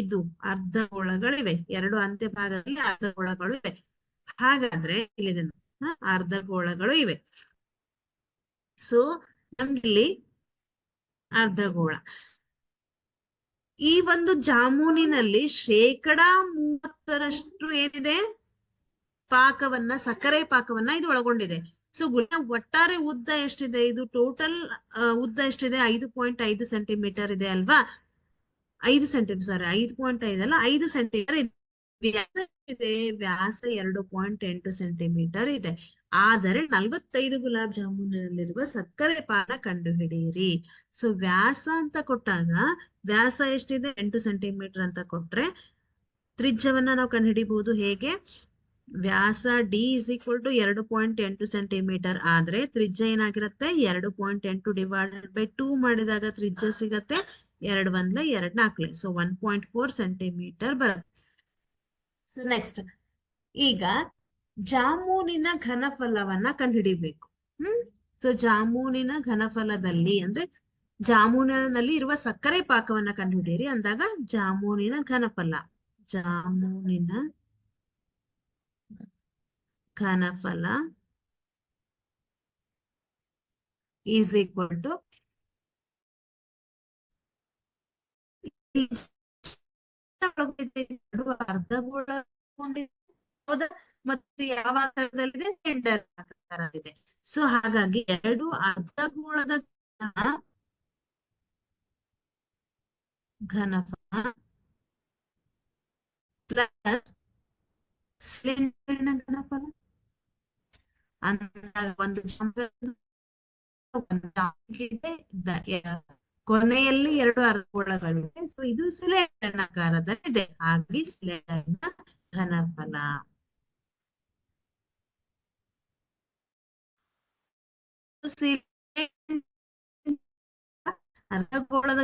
ಇದು ಅರ್ಧಗೋಳಗಳಿವೆ, 2 ಅಂತ್ಯಭಾಗದಲ್ಲಿ ಅರ್ಧಗೋಳಗಳು ಇವೆ. ಹಾಗಾದ್ರೆ ಇಲ್ಲಿದೆ ಅರ್ಧಗೋಳಗಳು ಇವೆ. ಸೊ ನಮ್ಗಿಲ್ಲಿ ಅರ್ಧಗೋಳ, ಈ ಒಂದು ಜಾಮೂನಿನಲ್ಲಿ 30% ಏನಿದೆ? ಪಾಕವನ್ನ, ಸಕ್ಕರೆ ಪಾಕವನ್ನ ಇದು ಒಳಗೊಂಡಿದೆ. ಸೊ ಒಟ್ಟಾರೆ ಉದ್ದ ಎಷ್ಟಿದೆ? ಇದು ಟೋಟಲ್ ಉದ್ದ ಎಷ್ಟಿದೆ? 5.5 ಸೆಂಟಿಮೀಟರ್ ಇದೆ ಅಲ್ವಾ? 5 ಸೆಂಟಿಮೀಟರ್, ಸಾರಿ 5.5 ಅಲ್ಲ, 5 ಸೆಂಟಿಮೀಟರ್ ವ್ಯಾಸ ಇದೆ. ವ್ಯಾಸ 2.8 ಸೆಂಟಿಮೀಟರ್ ಇದೆ. ಆದರೆ 45 ಗುಲಾಬ್ ಜಾಮೂನಲ್ಲಿರುವ ಸಕ್ಕರೆ ಪಾಕ ಕಂಡುಹಿಡಿಯಿರಿ. ಸೊ ವ್ಯಾಸ ಅಂತ ಕೊಟ್ಟಾಗ ವ್ಯಾಸ ಎಷ್ಟಿದೆ? 8 ಸೆಂಟಿಮೀಟರ್ ಅಂತ ಕೊಟ್ರೆ ತ್ರಿಜ್ಯವನ್ನ ನಾವು ಕಂಡುಹಿಡಿಬಹುದು. ಹೇಗೆ? ವ್ಯಾಸ D is equal to 2.8 centimetre ಆದ್ರೆ ತ್ರಿಜ್ಯ ಏನಾಗಿರುತ್ತೆ? 2.8 ಡಿವೈಡೆಡ್ ಬೈ 2 ಮಾಡಿದಾಗ ತ್ರಿಜ್ಯ ಸಿಗತ್ತೆ 2 1 2 4. ಸೊ 1.4 ಸೆಂಟಿಮೀಟರ್ ಬರುತ್ತೆ. ಸೊ ನೆಕ್ಸ್ಟ್, ಈಗ ಜಾಮೂನಿನ ಘನಫಲವನ್ನ ಕಂಡುಹಿಡಿಬೇಕು. ಸೊ ಜಾಮೂನಿನ ಘನಫಲದಲ್ಲಿ ಅಂದ್ರೆ ಜಾಮೂನಿನಲ್ಲಿ ಇರುವ ಸಕ್ಕರೆ ಪಾಕವನ್ನ ಕಂಡುಹಿಡಿಯಿರಿ ಅಂದಾಗ ಜಾಮೂನಿನ ಘನಫಲ ಈಸ್ ಈಕ್ವಲ್ ಟು ಅರ್ಧಗೋಳ ಹೌದಾ, ಮತ್ತು ಯಾವ ಆಕಾರದಲ್ಲಿದೆ? ಸಿಲಿಂಡರ್ ಆಕಾರದಲ್ಲಿದೆ. ಸೊ ಹಾಗಾಗಿ 2 ಅರ್ಧಗೋಳದ ಘನಫಲ ಪ್ಲಸ್ ಸಿಲಿಂಡರಿನ ಘನಫಲ ಅಂದಾಗ ಒಂದು ಕೊನೆಯಲ್ಲಿ 2 ಅರ್ಧಗೋಳಗಳಿವೆ. ಸೊ ಇದು ಸಿಲಿಂಡರ್ ಆಕಾರದಲ್ಲಿದೆ. ಹಾಗಾಗಿ ಸಿಲಿಂಡರ್ನ ಘನಫಲ ಅರ್ಧಗೋಳದ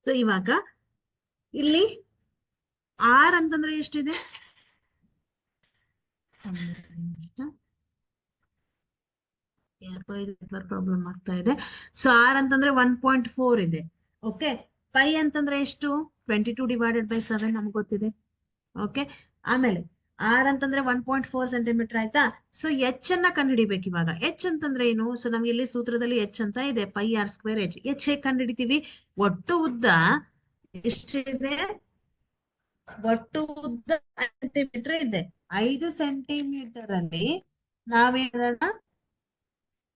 ಸೊ ಇವಾಗ ಇಲ್ಲಿ ಆರ್ ಅಂತಂದ್ರೆ ಎಷ್ಟಿದೆ? ಪ್ರಾಬ್ಲಮ್ ಆಗ್ತಾ ಇದೆ. ಸೊ ಆರ್ ಅಂತಂದ್ರೆ 1.4 ಇದೆ. ಓಕೆ, ಪೈ ಅಂತಂದ್ರೆ ಎಷ್ಟು? 22 ಡಿವೈಡೆಡ್ ಬೈ 7 ನಮ್ಗೆ ಗೊತ್ತಿದೆ. ಓಕೆ, ಆಮೇಲೆ ಆರ್ ಅಂತಂದ್ರೆ 1.4 ಸೆಂಟಿಮೀಟರ್ ಆಯ್ತಾ. ಸೊ ಎಚ್ ಅನ್ನ ಕಂಡುಹಿಡಿಬೇಕು ಇವಾಗ. ಎಚ್ ಅಂತಂದ್ರೆ ಏನು? ಸೊ ನಮ್ಗೆ ಇಲ್ಲಿ ಸೂತ್ರದಲ್ಲಿ ಎಚ್ ಅಂತ ಇದೆ, pi R square h. H ಹೇಗೆ ಕಂಡುಹಿಡಿತೀವಿ? ಒಟ್ಟು ಉದ್ದ ಎಷ್ಟಿದೆ? ಒಟ್ಟು ಉದ್ದ ಸೆಂಟಿಮೀಟರ್ ಇದೆ. 5 ಸೆಂಟಿಮೀಟರ್ ಅಲ್ಲಿ ನಾವೇನ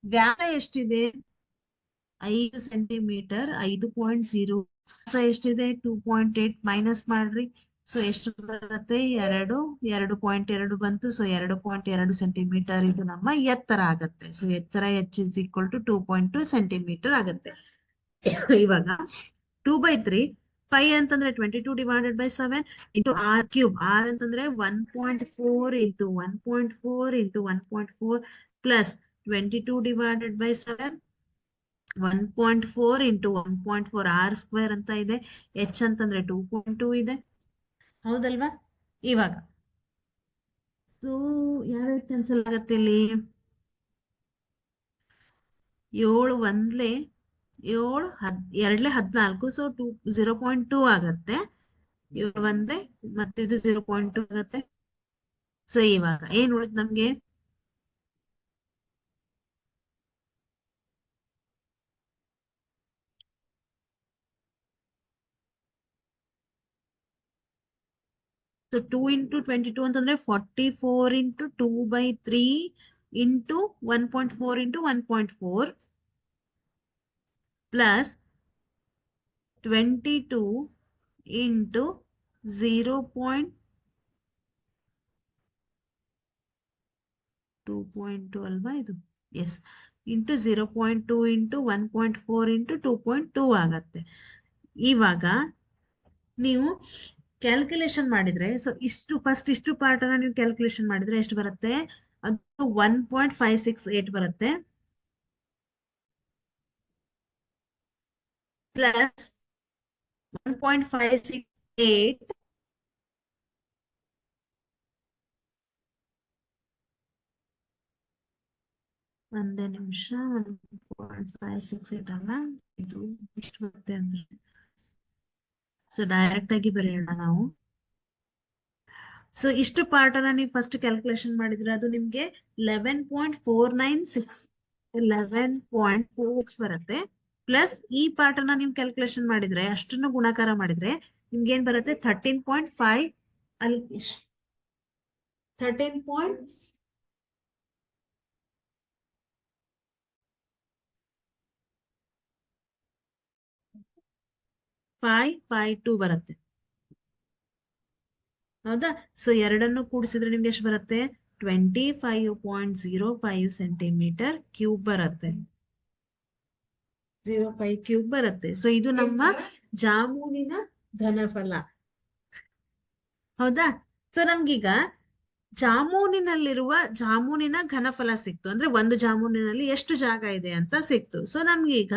ವ್ಯಾಸ ಎಷ್ಟಿದೆ? 5 ಸೆಂಟಿಮೀಟರ್, 5.0. ಎಷ್ಟಿದೆ? 2.8 ಮೈನಸ್ ಮಾಡ್ರಿ. ಸೊ ಎಷ್ಟು ಬರುತ್ತೆ? 2 ಬಂತು. ಸೊ 2.2 ಸೆಂಟಿಮೀಟರ್ ಇದು ನಮ್ಮ ಎತ್ತರ ಆಗತ್ತೆ. ಸೊ ಎತ್ತರ h is equal to 2.2 centimetre ಆಗತ್ತೆ. ಇವಾಗ 2/3 ಪೈ ಅಂತಂದ್ರೆ 22 divided by 7 into r cube. R ಅಂತಂದ್ರೆ 1.4 into 1.4 into 1.4 plus 22 divided by 7 1.4 into 1.4 r square ಅಂತ ಇದೆ. ಎಚ್ ಅಂತಂದ್ರೆ 2.2 ಇದೆ. ಹೌದಲ್ವಾ? ಇವಾಗ ಯಾವ್ಯಾವ ಕ್ಯಾನ್ಸಲ್ ಆಗತ್ತೆ ಇಲ್ಲಿ? 7 1 7 2 14. ಸೊ 0.2 ಆಗತ್ತೆ. 7 1 ಮತ್ತೆ ಇದು 0.2 ಆಗತ್ತೆ. ಸೊ ಇವಾಗ ಏನ್ ಉಳಿದ್ ನಮ್ಗೆ? ಸೊ 2 ಇಂಟು 22 ಅಂತಂದ್ರೆ 44 into 2/3 into 1.4 into 1.4 plus 22 into 0.2 ಅಲ್ವಾ ಇದು? ಎಸ್, ಇಂಟು 0.2 ಇಂಟು 1.4 ಇಂಟು 2.2 ಆಗತ್ತೆ. ಇವಾಗ ನೀವು ಕ್ಯಾಲ್ಕುಲೇಷನ್ ಮಾಡಿದ್ರೆ, ಸೊ ಇಷ್ಟು ಪಾರ್ಟ್ ಅನ್ನ ನೀವು ಕ್ಯಾಲ್ಕುಲೇಷನ್ ಮಾಡಿದ್ರೆ ಎಷ್ಟು ಬರುತ್ತೆ? ಅದು 1.568 ಬರುತ್ತೆ, ಪ್ಲಸ್ 1.568 ಒಂದೇ ನಿಮಿಷ. 1.568 ಅಲ್ಲ, ಇದು ಎಷ್ಟು ಬರುತ್ತೆ ಅಂದ್ರೆ, ಸೊ ಡೈರೆಕ್ಟ್ ಆಗಿ ಬರೆಯೋಣ ನಾವು. ಸೊ ಇಷ್ಟು ಪಾರ್ಟ್ ಅನ್ನ ನೀವು ಫಸ್ಟ್ ಕ್ಯಾಲ್ಕುಲೇಷನ್ ಮಾಡಿದ್ರೆ ಅದು ನಿಮ್ಗೆ 11.496 ಬರುತ್ತೆ. ಪ್ಲಸ್ ಈ ಪಾರ್ಟ್ ಅನ್ನ ನೀವು ಕ್ಯಾಲ್ಕುಲೇಷನ್ ಮಾಡಿದ್ರೆ, ಅಷ್ಟನ್ನು ಗುಣಾಕಾರ ಮಾಡಿದ್ರೆ ನಿಮ್ಗೆ ಏನ್ ಬರುತ್ತೆ? 13.5 ಅಲ್ಲಿ 13.552 ಬರುತ್ತೆ. ಹೌದಾ? ಸೊ ಎರಡನ್ನು ಕೂಡಿಸಿದ್ರೆ ನಿಮ್ಗೆ ಎಷ್ಟು ಬರುತ್ತೆ? 25.05 ಸೆಂಟಿಮೀಟರ್ ಕ್ಯೂಬ್ ಬರುತ್ತೆ. 05 ಕ್ಯೂಬ್ ಬರುತ್ತೆ. ಸೊ ಇದು ನಮ್ಮ ಜಾಮೂನಿನ ಘನಫಲ. ಹೌದಾ? ಸೊ ನಮ್ಗೀಗ ಜಾಮೂನಿನ ಘನಫಲ ಸಿಕ್ತು. ಅಂದ್ರೆ ಒಂದು ಜಾಮೂನಿನಲ್ಲಿ ಎಷ್ಟು ಜಾಗ ಇದೆ ಅಂತ ಸಿಕ್ತು. ಸೊ ನಮ್ಗೀಗ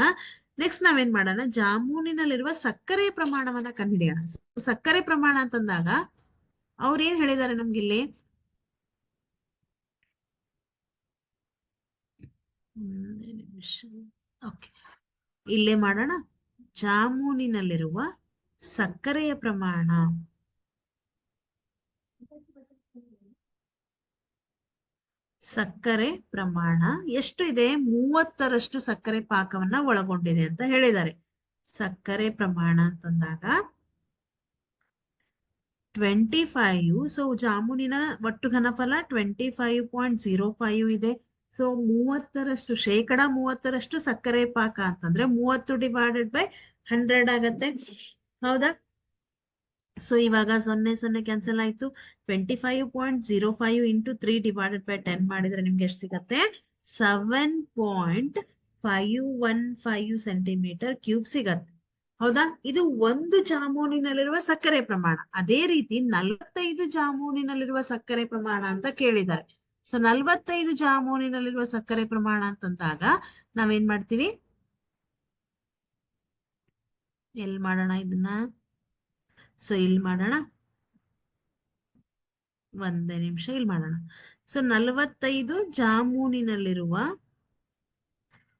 ನೆಕ್ಸ್ಟ್ ನಾವೇನ್ ಮಾಡೋಣ? ಜಾಮೂನಿನಲ್ಲಿರುವ ಸಕ್ಕರೆ ಪ್ರಮಾಣವನ್ನ ಕಂಡುಹಿಡಿಯೋಣ. ಸಕ್ಕರೆ ಪ್ರಮಾಣ ಅಂತಂದಾಗ ಅವ್ರು ಏನ್ ಹೇಳಿದ್ದಾರೆ ನಮ್ಗಿಲ್ಲಿ? ಓಕೆ, ಇಲ್ಲೇ ಮಾಡೋಣ. ಜಾಮೂನಿನಲ್ಲಿರುವ ಸಕ್ಕರೆಯ ಪ್ರಮಾಣ ಎಷ್ಟು ಇದೆ? 30ರಷ್ಟು ಸಕ್ಕರೆ ಪಾಕವನ್ನ ಒಳಗೊಂಡಿದೆ ಅಂತ ಹೇಳಿದ್ದಾರೆ. ಸಕ್ಕರೆ ಪ್ರಮಾಣ ಅಂತಂದಾಗ 25. ಸೊ ಜಾಮೂನಿನ ಒಟ್ಟು ಘನಫಲ 25.05 ಇದೆ. ಸೊ 30ರಷ್ಟು, 30% ಸಕ್ಕರೆ ಪಾಕ ಅಂತಂದ್ರೆ 30 ಡಿವೈಡೆಡ್ ಬೈ 100 ಆಗತ್ತೆ. ಹೌದಾ? ಸೊ ಇವಾಗ 0 ಕ್ಯಾನ್ಸಲ್ ಆಯ್ತು. 25.05 ಇಂಟು 3 ಡಿವೈಡೆಡ್ ಬೈ 10 ಮಾಡಿದ್ರೆ ನಿಮ್ಗೆ ಎಷ್ಟು ಸಿಗತ್ತೆ? 7.515 ಸೆಂಟಿಮೀಟರ್ ಕ್ಯೂಬ್ ಸಿಗತ್ತೆ. ಹೌದಾ? ಇದು ಒಂದು ಜಾಮೂನಿನಲ್ಲಿರುವ ಸಕ್ಕರೆ ಪ್ರಮಾಣ. ಅದೇ ರೀತಿ 45 ಜಾಮೂನಿನಲ್ಲಿರುವ ಸಕ್ಕರೆ ಪ್ರಮಾಣ ಅಂತ ಕೇಳಿದ್ದಾರೆ. ಸೊ 45 ಜಾಮೂನಿನಲ್ಲಿರುವ ಸಕ್ಕರೆ ಪ್ರಮಾಣ ಅಂತಂದಾಗ ನಾವೇನ್ ಮಾಡ್ತೀವಿ? ಎಲ್ಲಿ ಮಾಡೋಣ ಇದನ್ನ? ಸೊ ಇಲ್ಲಿ ಮಾಡೋಣ. ಒಂದೇ ನಿಮಿಷ, ಇಲ್ಲಿ ಮಾಡೋಣ. ಸೊ 45 ಜಾಮೂನಿನಲ್ಲಿರುವ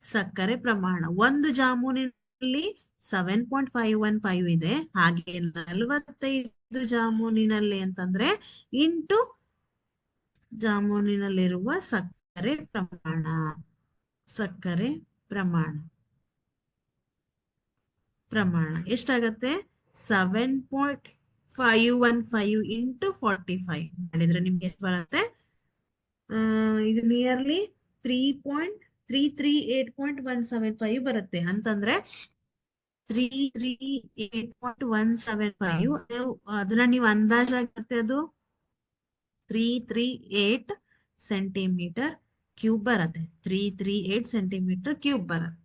ಸಕ್ಕರೆ ಪ್ರಮಾಣ, ಒಂದು ಜಾಮೂನಿನಲ್ಲಿ 7.515 ಇದೆ. ಹಾಗೆ 45 ಜಾಮೂನಿನಲ್ಲಿ ಅಂತಂದ್ರೆ ಇಂಟು ಜಾಮೂನಿನಲ್ಲಿರುವ ಸಕ್ಕರೆ ಪ್ರಮಾಣ ಎಷ್ಟಾಗತ್ತೆ? 7.515 ಇಂಟು 45 ಮಾಡಿದ್ರೆ ನಿಮ್ಗೆ ಎಷ್ಟು ಬರುತ್ತೆ? ಇದು ನಿಯರ್ಲಿ 338.175 ಬರುತ್ತೆ. ಅಂತಂದ್ರೆ 338.175 ಅದನ್ನ ನೀವು ಅಂದಾಜಾಗತ್ತೆ, ಅದು 338 ಸೆಂಟಿಮೀಟರ್ ಕ್ಯೂಬ್ ಬರುತ್ತೆ. 338 ಸೆಂಟಿಮೀಟರ್ ಕ್ಯೂಬ್ ಬರುತ್ತೆ.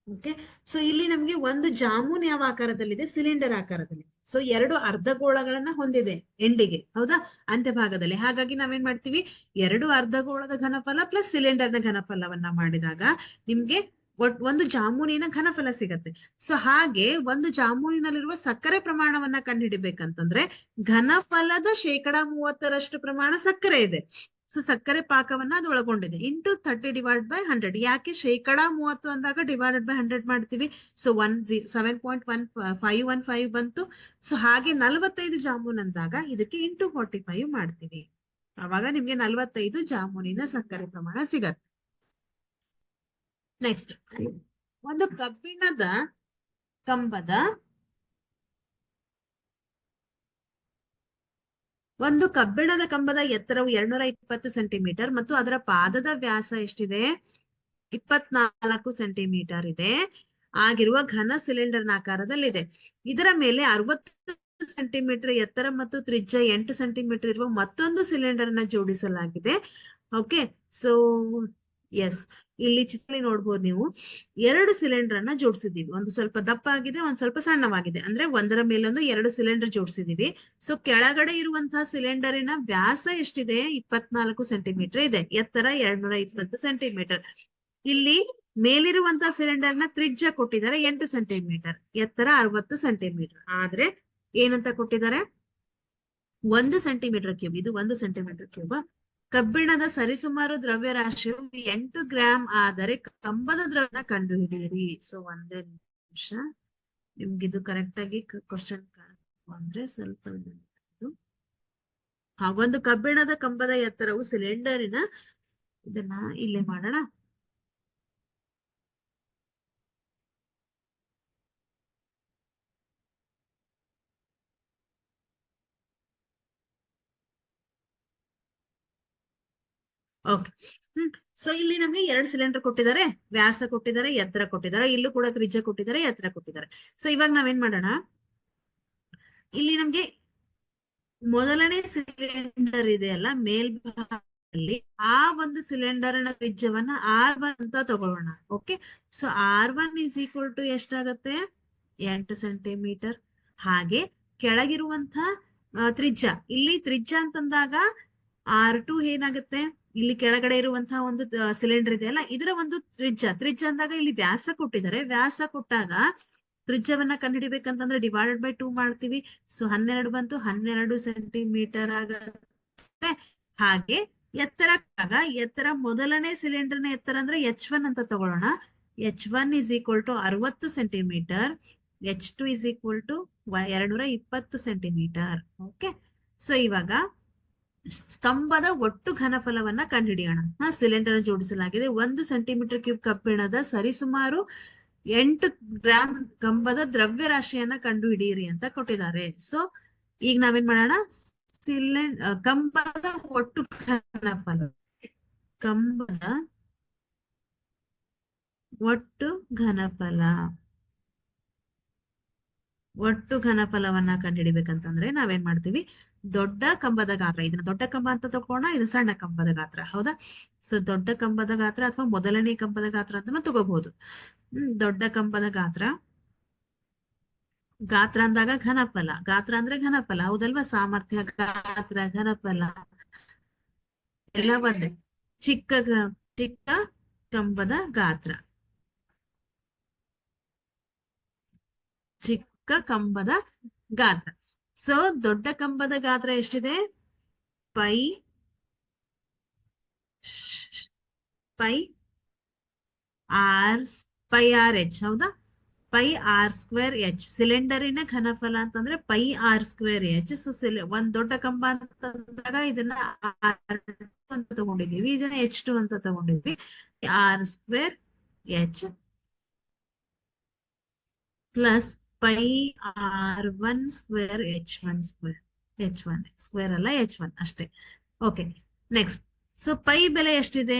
ಓಕೆ, ಸೊ ಇಲ್ಲಿ ನಮ್ಗೆ ಒಂದು ಜಾಮೂನ್ ಯಾವ ಆಕಾರದಲ್ಲಿದೆ? ಸಿಲಿಂಡರ್ ಆಕಾರದಲ್ಲಿ. ಸೊ 2 ಅರ್ಧಗೋಳಗಳನ್ನ ಹೊಂದಿದೆ ಎಂಡಿಗೆ. ಹೌದಾ? ಅಂತ್ಯಭಾಗದಲ್ಲಿ. ಹಾಗಾಗಿ ನಾವೇನ್ ಮಾಡ್ತೀವಿ? 2 ಅರ್ಧಗೋಳದ ಘನಫಲ ಪ್ಲಸ್ ಸಿಲಿಂಡರ್ನ ಘನಫಲವನ್ನ ಮಾಡಿದಾಗ ನಿಮ್ಗೆ ಒಂದು ಜಾಮೂನಿನ ಘನಫಲ ಸಿಗತ್ತೆ. ಸೊ ಹಾಗೆ ಒಂದು ಜಾಮೂನಿನಲ್ಲಿರುವ ಸಕ್ಕರೆ ಪ್ರಮಾಣವನ್ನ ಕಂಡುಹಿಡಿಬೇಕಂತಂದ್ರೆ ಘನಫಲದ 30% ಪ್ರಮಾಣ ಸಕ್ಕರೆ ಇದೆ. ಸೊ ಸಕ್ಕರೆ ಪಾಕವನ್ನ ಅದು ಒಳಗೊಂಡಿದೆ. Into 30 divide by 100. ಯಾಕೆ 30% ಅಂದಾಗ ಡಿವೈಡೆಡ್ ಬೈ 100 ಮಾಡ್ತೀವಿ. ಸೊ 7.515 ಬಂತು. ಸೊ ಹಾಗೆ 45 ಜಾಮೂನ್ ಅಂದಾಗ ಇದಕ್ಕೆ ಇಂಟು 45 ಮಾಡ್ತೀವಿ. ಅವಾಗ ನಿಮ್ಗೆ 45 ಜಾಮೂನಿನ ಸಕ್ಕರೆ ಪ್ರಮಾಣ ಸಿಗತ್ತೆ. ನೆಕ್ಸ್ಟ್, ಒಂದು ಕಬ್ಬಿಣದ ಕಂಬದ ಎತ್ತರವು 220 ಸೆಂಟಿಮೀಟರ್ ಮತ್ತು ಅದರ ಪಾದದ ವ್ಯಾಸ ಎಷ್ಟಿದೆ? 24 ಸೆಂಟಿಮೀಟರ್ ಇದೆ. ಆಗಿರುವ ಘನ ಸಿಲಿಂಡರ್ನ ಆಕಾರದಲ್ಲಿದೆ. ಇದರ ಮೇಲೆ 60 ಸೆಂಟಿಮೀಟರ್ ಎತ್ತರ ಮತ್ತು ತ್ರಿಜ್ಯ 8 ಸೆಂಟಿಮೀಟರ್ ಇರುವ ಮತ್ತೊಂದು ಸಿಲಿಂಡರ್ ಅನ್ನ ಜೋಡಿಸಲಾಗಿದೆ. ಓಕೆ, ಸೊ ಎಸ್, ಇಲ್ಲಿ ಚಿತ್ರದಲ್ಲಿ ನೋಡ್ಬೋದು ನೀವು, ಎರಡು ಸಿಲಿಂಡರ್ ಅನ್ನ ಜೋಡಿಸಿದೀವಿ. ಒಂದು ಸ್ವಲ್ಪ ದಪ್ಪ ಆಗಿದೆ, ಒಂದ್ ಸ್ವಲ್ಪ ಸಣ್ಣವಾಗಿದೆ. ಅಂದ್ರೆ ಒಂದರ ಮೇಲೊಂದು ಎರಡು ಸಿಲಿಂಡರ್ ಜೋಡಿಸಿದೀವಿ. ಸೊ ಕೆಳಗಡೆ ಇರುವಂತಹ ಸಿಲಿಂಡರಿನ ವ್ಯಾಸ ಎಷ್ಟಿದೆ? 24 ಸೆಂಟಿಮೀಟರ್ ಇದೆ. ಎತ್ತರ 220 ಸೆಂಟಿಮೀಟರ್. ಇಲ್ಲಿ ಮೇಲಿರುವಂತಹ ಸಿಲಿಂಡರ್ ನ ತ್ರಿಜ್ಯ ಕೊಟ್ಟಿದ್ದಾರೆ 8 ಸೆಂಟಿಮೀಟರ್, ಎತ್ತರ 60 ಸೆಂಟಿಮೀಟರ್. ಆದ್ರೆ ಏನಂತ ಕೊಟ್ಟಿದ್ದಾರೆ? 1 ಸೆಂಟಿಮೀಟರ್ ಕ್ಯೂಬ್. ಇದು 1 ಸೆಂಟಿಮೀಟರ್ ಕ್ಯೂಬ್. ಕಬ್ಬಿಣದ ಸರಿಸುಮಾರು ದ್ರವ್ಯರಾಶಿಯು 8 ಗ್ರಾಂ ಆದರೆ ಕಂಬದ ದ್ರವ್ಯನ ಕಂಡುಹಿಡಿಯಿರಿ. ಸೊ ಒಂದೇ ನಿಮಿಷ, ನಿಮ್ಗಿದು ಕರೆಕ್ಟ್ ಆಗಿ ಕ್ವಶನ್ ಅಂದ್ರೆ ಸ್ವಲ್ಪ ಒಂದು ಕಬ್ಬಿಣದ ಕಂಬದ ಎತ್ತರವು ಸಿಲಿಂಡರಿನ, ಇದನ್ನ ಇಲ್ಲೇ ಮಾಡೋಣ. ಓಕೆ. ಸೊ ಇಲ್ಲಿ ನಮ್ಗೆ 2 ಸಿಲಿಂಡರ್ ಕೊಟ್ಟಿದ್ದಾರೆ, ವ್ಯಾಸ ಕೊಟ್ಟಿದ್ದಾರೆ, ಎತ್ತರ ಕೊಟ್ಟಿದ್ದಾರೆ. ಇಲ್ಲೂ ಕೂಡ ತ್ರಿಜ್ಯ ಕೊಟ್ಟಿದ್ದಾರೆ, ಎತ್ತರ ಕೊಟ್ಟಿದ್ದಾರೆ. ಸೊ ಇವಾಗ ನಾವೇನ್ ಮಾಡೋಣ, ಇಲ್ಲಿ ನಮ್ಗೆ ಮೊದಲನೇ ಸಿಲಿಂಡರ್ ಇದೆಯಲ್ಲ ಮೇಲ್ಭಾಗದಲ್ಲಿ, ಆ ಒಂದು ಸಿಲಿಂಡರ್ನ ತ್ರಿಜ್ಯವನ್ನ R1 ಅಂತ ತಗೊಳ್ಳೋಣ. Okay. So R1 is equal to ಎಷ್ಟಾಗತ್ತೆ? 8 ಸೆಂಟಿಮೀಟರ್. ಹಾಗೆ ಕೆಳಗಿರುವಂತಹ ತ್ರಿಜ್ಯ, ಇಲ್ಲಿ ತ್ರಿಜ್ಯ ಅಂತಂದಾಗ R2 ಏನಾಗುತ್ತೆ? ಇಲ್ಲಿ ಕೆಳಗಡೆ ಇರುವಂತಹ ಒಂದು ಸಿಲಿಂಡರ್ ಇದೆಯಲ್ಲ, ಇದರ ಒಂದು ತ್ರಿಜ್ಯ ಅಂದಾಗ ಇಲ್ಲಿ ವ್ಯಾಸ ಕೊಟ್ಟಿದ್ದಾರೆ. ವ್ಯಾಸ ಕೊಟ್ಟಾಗ ತ್ರಿಜ್ಯವನ್ನ ಕಂಡುಹಿಡಿಬೇಕಂತಂದ್ರೆ ಡಿವೈಡೆಡ್ ಬೈ 2 ಮಾಡ್ತೀವಿ. ಸೊ 12 ಬಂತು, 12 ಸೆಂಟಿಮೀಟರ್ ಆಗತ್ತೆ. ಹಾಗೆ ಎತ್ತರ ಮೊದಲನೇ ಸಿಲಿಂಡರ್ ನ ಎತ್ತರ ಅಂದ್ರೆ H1 ಅಂತ ತಗೊಳ್ಳೋಣ. H1 is equal to 60 centimetre. H2 is equal to 220 centimetre. Okay. So ಇವಾಗ ಸ್ತಂಭದ ಒಟ್ಟು ಘನಫಲವನ್ನ ಕಂಡುಹಿಡಿಯೋಣ. ಸಿಲಿಂಡರ್ ಜೋಡಿಸಲಾಗಿದೆ. 1 ಸೆಂಟಿಮೀಟರ್ ಕ್ಯೂಬ್ ಕಬ್ಬಿಣದ ಸರಿಸುಮಾರು 8 ಗ್ರಾಂ ಕಂಬದ ದ್ರವ್ಯರಾಶಿಯನ್ನ ಕಂಡುಹಿಡಿಯಿರಿ ಅಂತ ಕೊಟ್ಟಿದ್ದಾರೆ. ಸೊ ಈಗ ನಾವೇನ್ ಮಾಡೋಣ, ಕಂಬದ ಒಟ್ಟು ಘನಫಲ, ಕಂಬದ ಒಟ್ಟು ಘನಫಲವನ್ನ ಕಂಡುಹಿಡಿಬೇಕಂತಂದ್ರೆ ನಾವೇನ್ ಮಾಡ್ತೀವಿ, ದೊಡ್ಡ ಕಂಬದ ಗಾತ್ರ, ಇದನ್ನ ದೊಡ್ಡ ಕಂಬ ಅಂತ ತಗೋಣ, ಇದು ಸಣ್ಣ ಕಂಬದ ಗಾತ್ರ. ಹೌದಾ? ಸೊ ದೊಡ್ಡ ಕಂಬದ ಗಾತ್ರ ಅಥವಾ ಮೊದಲನೇ ಕಂಬದ ಗಾತ್ರ ಅಂತಾನು ತಗೋಬಹುದು. ದೊಡ್ಡ ಕಂಬದ ಗಾತ್ರ ಅಂದಾಗ ಗಾತ್ರ ಅಂದ್ರೆ ಘನಫಲ. ಹೌದಲ್ವಾ? ಸಾಮರ್ಥ್ಯ, ಗಾತ್ರ, ಘನಫಲ ಎಲ್ಲ ಒಂದೇ. ಚಿಕ್ಕ ಕಂಬದ ಗಾತ್ರ, ಚಿಕ್ಕ ಕಂಬದ ಗಾತ್ರ. ಸೊ ದೊಡ್ಡ ಕಂಬದ ಗಾತ್ರ ಎಷ್ಟಿದೆ? Pi R H. ಹೌದಾ? Pi R²H. ಸಿಲಿಂಡರಿನ ಘನಫಲ ಅಂತಂದ್ರೆ ಪೈ R²H. ಸೊ ಒಂದ್ ದೊಡ್ಡ ಕಂಬ ಅಂತಂದಾಗ ಇದನ್ನ R2 ಅಂತ ತಗೊಂಡಿದೀವಿ, ಇದನ್ನ H2 ಅಂತ ತಗೊಂಡಿದ್ವಿ. R²H plus pi R1² H1 square ಅಲ್ಲ, H1 ಅಷ್ಟೇ. ಓಕೆ. ನೆಕ್ಸ್ಟ್, ಸೊ ಪೈ ಬೆಲೆ ಎಷ್ಟಿದೆ?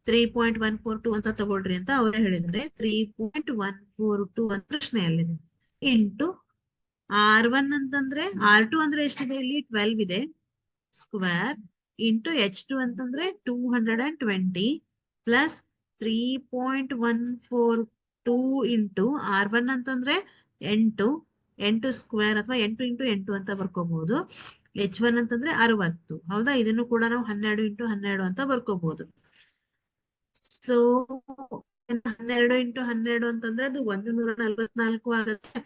3.142 ಅಂತ ತಗೊಳ್ರಿ ಅಂತ ಅವ್ರು ಹೇಳಿದ್ರೆ 3.142 ಅಂತ ಪ್ರಶ್ನೆಯಲ್ಲಿದೆ. ಇಂಟು R1 ಅಂತಂದ್ರೆ, R2 ಅಂದ್ರೆ ಎಷ್ಟಿದೆ? ಇಲ್ಲಿ 12 ಇದೆ ಸ್ಕ್ವೇರ್, ಇಂಟು H2 ಅಂತಂದ್ರೆ 220 ಪ್ಲಸ್ 3.142 ಇಂಟು R1 ಅಂತಂದ್ರೆ 8 ಸ್ಕ್ವೇರ್ ಅಥವಾ 8 ಇಂಟು 8 ಅಂತ ಬರ್ಕೋಬಹುದು. H1 ಅಂತಂದ್ರೆ 60. ಹೌದಾ? ಇದನ್ನು ಕೂಡ ನಾವು 12 ಇಂಟು 12 ಅಂತ ಬರ್ಕೋಬಹುದು. ಸೊ 12 ಇಂಟು 12 ಅಂತಂದ್ರೆ ಅದು 144 ಆಗುತ್ತೆ.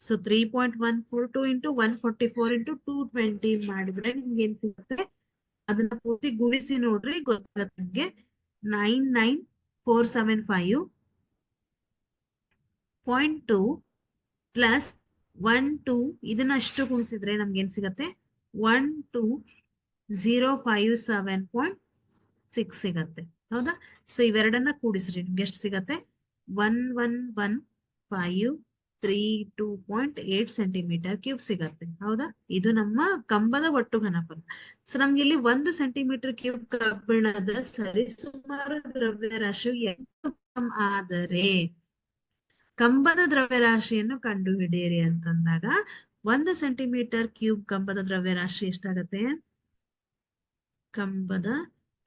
ಸೊ 3.142 ಇಂಟು 144 ಇಂಟು 220 ಮಾಡಿದ್ರೆ ನಿಮ್ಗೆ ಏನ್ ಸಿಗುತ್ತೆ? ಅದನ್ನ ಪೂರ್ತಿ ಗುಣಿಸಿ ನೋಡ್ರಿ, ಗೊತ್ತಾಗುತ್ತೆ ನಿಮ್ಗೆ. 99475.2 ಪ್ಲಸ್ 12 ಇದನ್ನ ಅಷ್ಟು ಗುಣಿಸಿದ್ರೆ ನಮ್ಗೆ ಏನ್ ಸಿಗತ್ತೆ? 12057.6 ಸಿಗತ್ತೆ. ಹೌದಾ? ಸೊ ಇವೆರಡನ್ನ ಕೂಡಿಸ್ರಿ, ನಿಮ್ಗೆ ಎಷ್ಟು ಸಿಗತ್ತೆ? 111532.8 ಸೆಂಟಿಮೀಟರ್ ಕ್ಯೂಬ್ ಸಿಗತ್ತೆ. ಹೌದಾ? ಇದು ನಮ್ಮ ಕಂಬದ ಒಟ್ಟು ಘನಫಲ. ಸೊ ನಮ್ಗೆ ಇಲ್ಲಿ 1 ಸೆಂಟಿಮೀಟರ್ ಕ್ಯೂಬ್ ಕಬ್ಬಿಣದ ಸರಿಸುಮಾರು ದ್ರವ್ಯರಾಶಿಯು 8 ಗ್ರಾಂ ಆದರೆ ಕಂಬದ ದ್ರವ್ಯರಾಶಿಯನ್ನು ಕಂಡುಹಿಡಿಯಿರಿ ಅಂತಂದಾಗ 1 ಸೆಂಟಿಮೀಟರ್ ಕ್ಯೂಬ್ ಕಂಬದ ದ್ರವ್ಯರಾಶಿ ಎಷ್ಟಾಗತ್ತೆ? ಕಂಬದ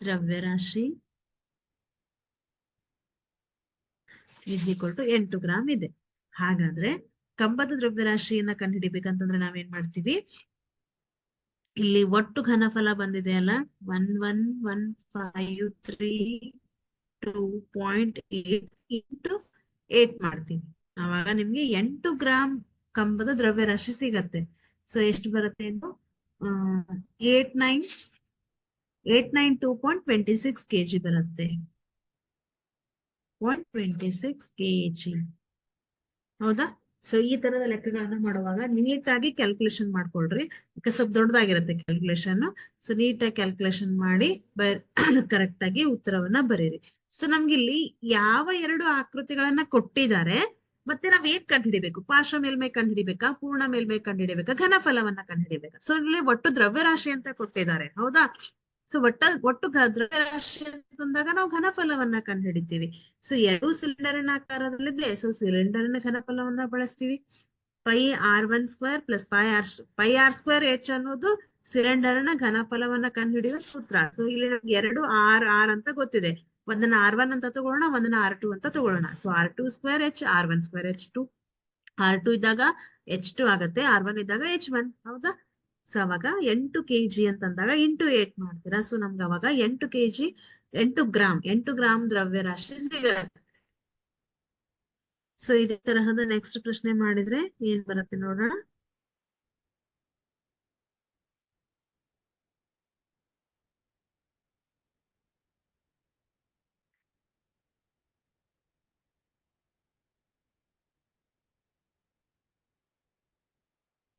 ದ್ರವ್ಯರಾಶಿ ಇಸ್ ಈಕ್ವಲ್ ಟು 8 ಗ್ರಾಮ್ ಇದೆ. ಹಾಗಾದ್ರೆ ಕಂಬದ ದ್ರವ್ಯರಾಶಿಯನ್ನ ಕಂಡುಹಿಡಿಬೇಕಂತಂದ್ರೆ ನಾವೇನ್ ಮಾಡ್ತೀವಿ, ಇಲ್ಲಿ ಒಟ್ಟು ಘನಫಲ ಬಂದಿದೆ ಅಲ್ಲ, 111532.8 ಇಂಟು 8 ಮಾಡ್ತೀವಿ. ಅವಾಗ ನಿಮ್ಗೆ 8 ಗ್ರಾಮ್ ಕಂಬದ ದ್ರವ್ಯರಾಶಿ ಸಿಗತ್ತೆ. ಸೊ ಎಷ್ಟು ಬರುತ್ತೆ ಇದು, 892.26 ಕೆಜಿ ಬರುತ್ತೆ. 0.26 ಕೆಜಿ. ಹೌದಾ? ಸೊ ಈ ತರದ ಲೆಕ್ಕಗಳನ್ನ ಮಾಡುವಾಗ ನೀಟ್ ಆಗಿ ಕ್ಯಾಲ್ಕುಲೇಷನ್ ಮಾಡ್ಕೊಳ್ರಿ, ಯಾಕೆ ಸ್ವಲ್ಪ ದೊಡ್ಡದಾಗಿರುತ್ತೆ ಕ್ಯಾಲ್ಕುಲೇಷನ್. ಸೊ ನೀಟಾಗಿ ಕ್ಯಾಲ್ಕುಲೇಷನ್ ಮಾಡಿ ಕರೆಕ್ಟ್ ಆಗಿ ಉತ್ತರವನ್ನ ಬರೀರಿ. ಸೊ ನಮ್ಗೆ ಇಲ್ಲಿ ಯಾವ ಎರಡು ಆಕೃತಿಗಳನ್ನ ಕೊಟ್ಟಿದ್ದಾರೆ, ಮತ್ತೆ ನಾವ್ ಏನ್ ಕಂಡುಹಿಡಿಬೇಕು, ಪಾರ್ಶ್ವ ಮೇಲ್ಮೈ ಕಂಡುಹಿಡಿಬೇಕಾ, ಪೂರ್ಣ ಮೇಲ್ಮೈ ಕಂಡುಹಿಡಿಬೇಕಾ, ಘನಫಲವನ್ನ ಕಂಡುಹಿಡಿಬೇಕಾ. ಸೊ ಇಲ್ಲಿ ಒಟ್ಟು ದ್ರವ್ಯರಾಶಿ ಅಂತ ಕೊಟ್ಟಿದ್ದಾರೆ, ಹೌದಾ? ಸೊ ಒಟ್ಟು ದ್ರವ್ಯರಾಶಿ ಅಂತಂದಾಗ ನಾವು ಘನಫಲವನ್ನ ಕಂಡುಹಿಡಿತೀವಿ. ಸೊ ಎರಡು ಸಿಲಿಂಡರಿನ ಆಕಾರದಲ್ಲಿದೆ. ಸೊ ಸಿಲಿಂಡರಿನ ಘನಫಲವನ್ನ ಬಳಸ್ತೀವಿ. πr1² ಪ್ಲಸ್ πr²h ಅನ್ನೋದು ಸಿಲಿಂಡರ್ನ ಘನಫಲವನ್ನ ಕಂಡುಹಿಡಿಯುವ ಸೂತ್ರ. ಸೊ ಇಲ್ಲಿ ನಮ್ಗೆ ಎರಡು ಆರ್ ಅಂತ ಗೊತ್ತಿದೆ. ಒಂದನ್ನ R1 ಅಂತ ತಗೊಳ್ಳೋಣ, ಒಂದನ್ನ R2 ಅಂತ ತಗೊಳ್ಳೋಣ. So R2²h, R1²h2. R2 ಇದ್ದಾಗ H2 ಆಗತ್ತೆ, R1 ಇದ್ದಾಗ H1. ಹೌದಾ? ಸೊ ಅವಾಗ 8 kg ಅಂತಂದಾಗ ಇಂಟು 8 ಮಾಡ್ತೀರಾ. ಸೊ ನಮ್ಗೆ ಅವಾಗ 8 kg 8 ಗ್ರಾಮ್ ದ್ರವ್ಯರಾಶಿ ಸಿಗುತ್ತೆ. ಸೊ ಇದೇ ತರಹದ ನೆಕ್ಸ್ಟ್ ಪ್ರಶ್ನೆ ಮಾಡಿದ್ರೆ ಏನ್ ಬರುತ್ತೆ ನೋಡೋಣ.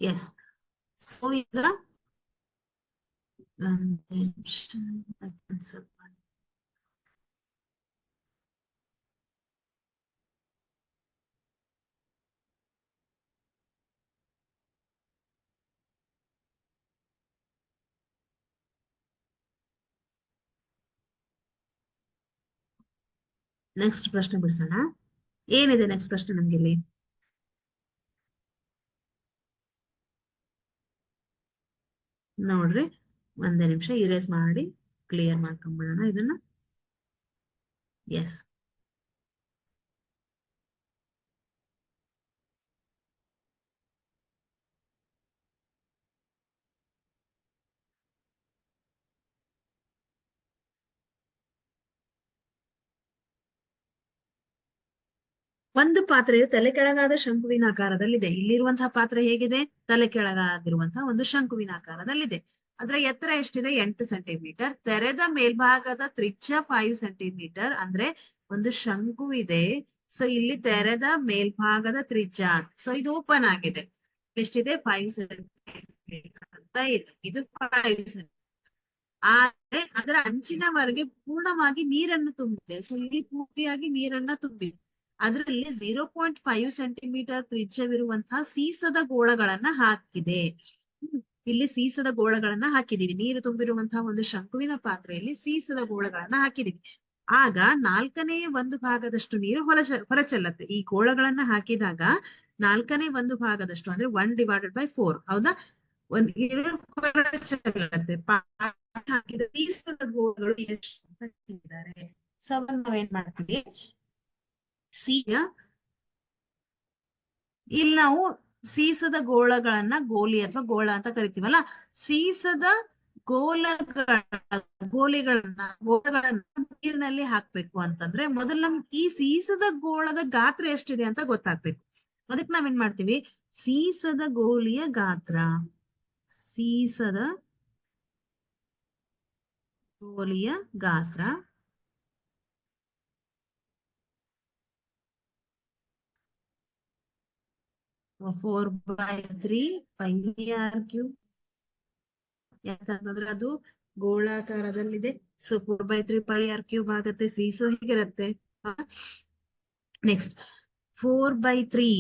ಎಸ್. ಸೊ ಈಗ ಸ್ವಲ್ಪ ನೆಕ್ಸ್ಟ್ ಪ್ರಶ್ನೆ ಬಿಡಿಸೋಣ. ಏನಿದೆ ನೆಕ್ಸ್ಟ್ ಪ್ರಶ್ನೆ ನಮ್ಗೆ ಇಲ್ಲಿ? ನೋಡ್ರಿ, ಒಂದೇ ನಿಮಿಷ ಇರೇಸ್ ಮಾಡಿ ಕ್ಲಿಯರ್ ಮಾಡ್ಕೊಂಡ್ಬಿಡೋಣ ಇದನ್ನ. ಎಸ್. ಒಂದು ಪಾತ್ರೆಯು ತಲೆ ಕೆಳಗಾದ ಶಂಕುವಿನ ಆಕಾರದಲ್ಲಿದೆ. ಇಲ್ಲಿರುವಂತಹ ಪಾತ್ರೆ ಹೇಗಿದೆ? ತಲೆ ಕೆಳಗಾಗಿರುವಂತಹ ಒಂದು ಶಂಕುವಿನ ಆಕಾರದಲ್ಲಿದೆ. ಅದರ ಎತ್ತರ ಎಷ್ಟಿದೆ? 8 ಸೆಂಟಿಮೀಟರ್. ತೆರೆದ ಮೇಲ್ಭಾಗದ ತ್ರಿಜ್ಯ 5 ಸೆಂಟಿಮೀಟರ್. ಅಂದ್ರೆ ಒಂದು ಶಂಕು ಇದೆ. ಸೊ ಇಲ್ಲಿ ತೆರೆದ ಮೇಲ್ಭಾಗದ ತ್ರಿಜ್ಯ, ಸೊ ಇದು ಓಪನ್ ಆಗಿದೆ, ಎಷ್ಟಿದೆ? 5 ಸೆಂಟಿಮೀಟರ್ ಅಂತ ಇದೆ. ಇದು 5 ಸೆಂಟಿಮೀಟರ್. ಆದ್ರೆ ಅದರ ಅಂಚಿನವರೆಗೆ ಪೂರ್ಣವಾಗಿ ನೀರನ್ನು ತುಂಬಿದೆ. ಸೊ ಇಲ್ಲಿ ಪೂರ್ತಿಯಾಗಿ ನೀರನ್ನ ತುಂಬಿದೆ. ಅದರಲ್ಲಿ 0.5 ಸೆಂಟಿಮೀಟರ್ ತ್ರಿಜ್ಯವಿರುವಂತಹ ಸೀಸದ ಗೋಳಗಳನ್ನ ಹಾಕಿದೆ. ಇಲ್ಲಿ ಸೀಸದ ಗೋಳಗಳನ್ನ ಹಾಕಿದೀವಿ. ನೀರು ತುಂಬಿರುವಂತಹ ಒಂದು ಶಂಕುವಿನ ಪಾತ್ರೆಯಲ್ಲಿ ಸೀಸದ ಗೋಳಗಳನ್ನ ಹಾಕಿದೀವಿ. ಆಗ 1/4 ಭಾಗದಷ್ಟು ನೀರು ಹೊರಚೆಲ್ಲತ್ತೆ. ಈ ಗೋಳಗಳನ್ನ ಹಾಕಿದಾಗ 1/4 ಭಾಗದಷ್ಟು ಅಂದ್ರೆ 1/4. ಹೌದಾ? ಹೊರಚೆಲ್ಲತ್ತೆ. ಹಾಕಿದ ಸೀಸದ ಗೋಳಗಳು ಎಷ್ಟು ಅಂತ ಹೇಳಿದ್ದಾರೆ. ಸೊ ನಾವೇನ್ ಮಾಡ್ತೀವಿ, ಇಲ್ಲಿ ನಾವು ಸೀಸದ ಗೋಳಗಳನ್ನ ಗೋಲಿ ಅಥವಾ ಗೋಳ ಅಂತ ಕರಿತೀವಲ್ಲ, ಸೀಸದ ಗೋಳಗಳನ್ನ ನೀರಿನಲ್ಲಿ ಹಾಕ್ಬೇಕು ಅಂತಂದ್ರೆ ಮೊದಲು ನಮ್ಗೆ ಈ ಸೀಸದ ಗೋಳದ ಗಾತ್ರ ಎಷ್ಟಿದೆ ಅಂತ ಗೊತ್ತಾಗ್ಬೇಕು. ಅದಕ್ಕೆ ನಾವೇನ್ ಮಾಡ್ತೀವಿ, ಸೀಸದ ಗೋಲಿಯ ಗಾತ್ರ, ಸೀಸದ ಗೋಲಿಯ ಗಾತ್ರ ಫೋರ್ ಬೈ 3 πr3. ಯಾಕಂತಂದ್ರೆ ಅದು ಗೋಳಾಕಾರದಲ್ಲಿದೆ. ಸೊ 4/3 πr3 ಆಗುತ್ತೆ. ಸೀಸು ಹೇಗಿರುತ್ತೆ? ನೆಕ್ಸ್ಟ್ 4/3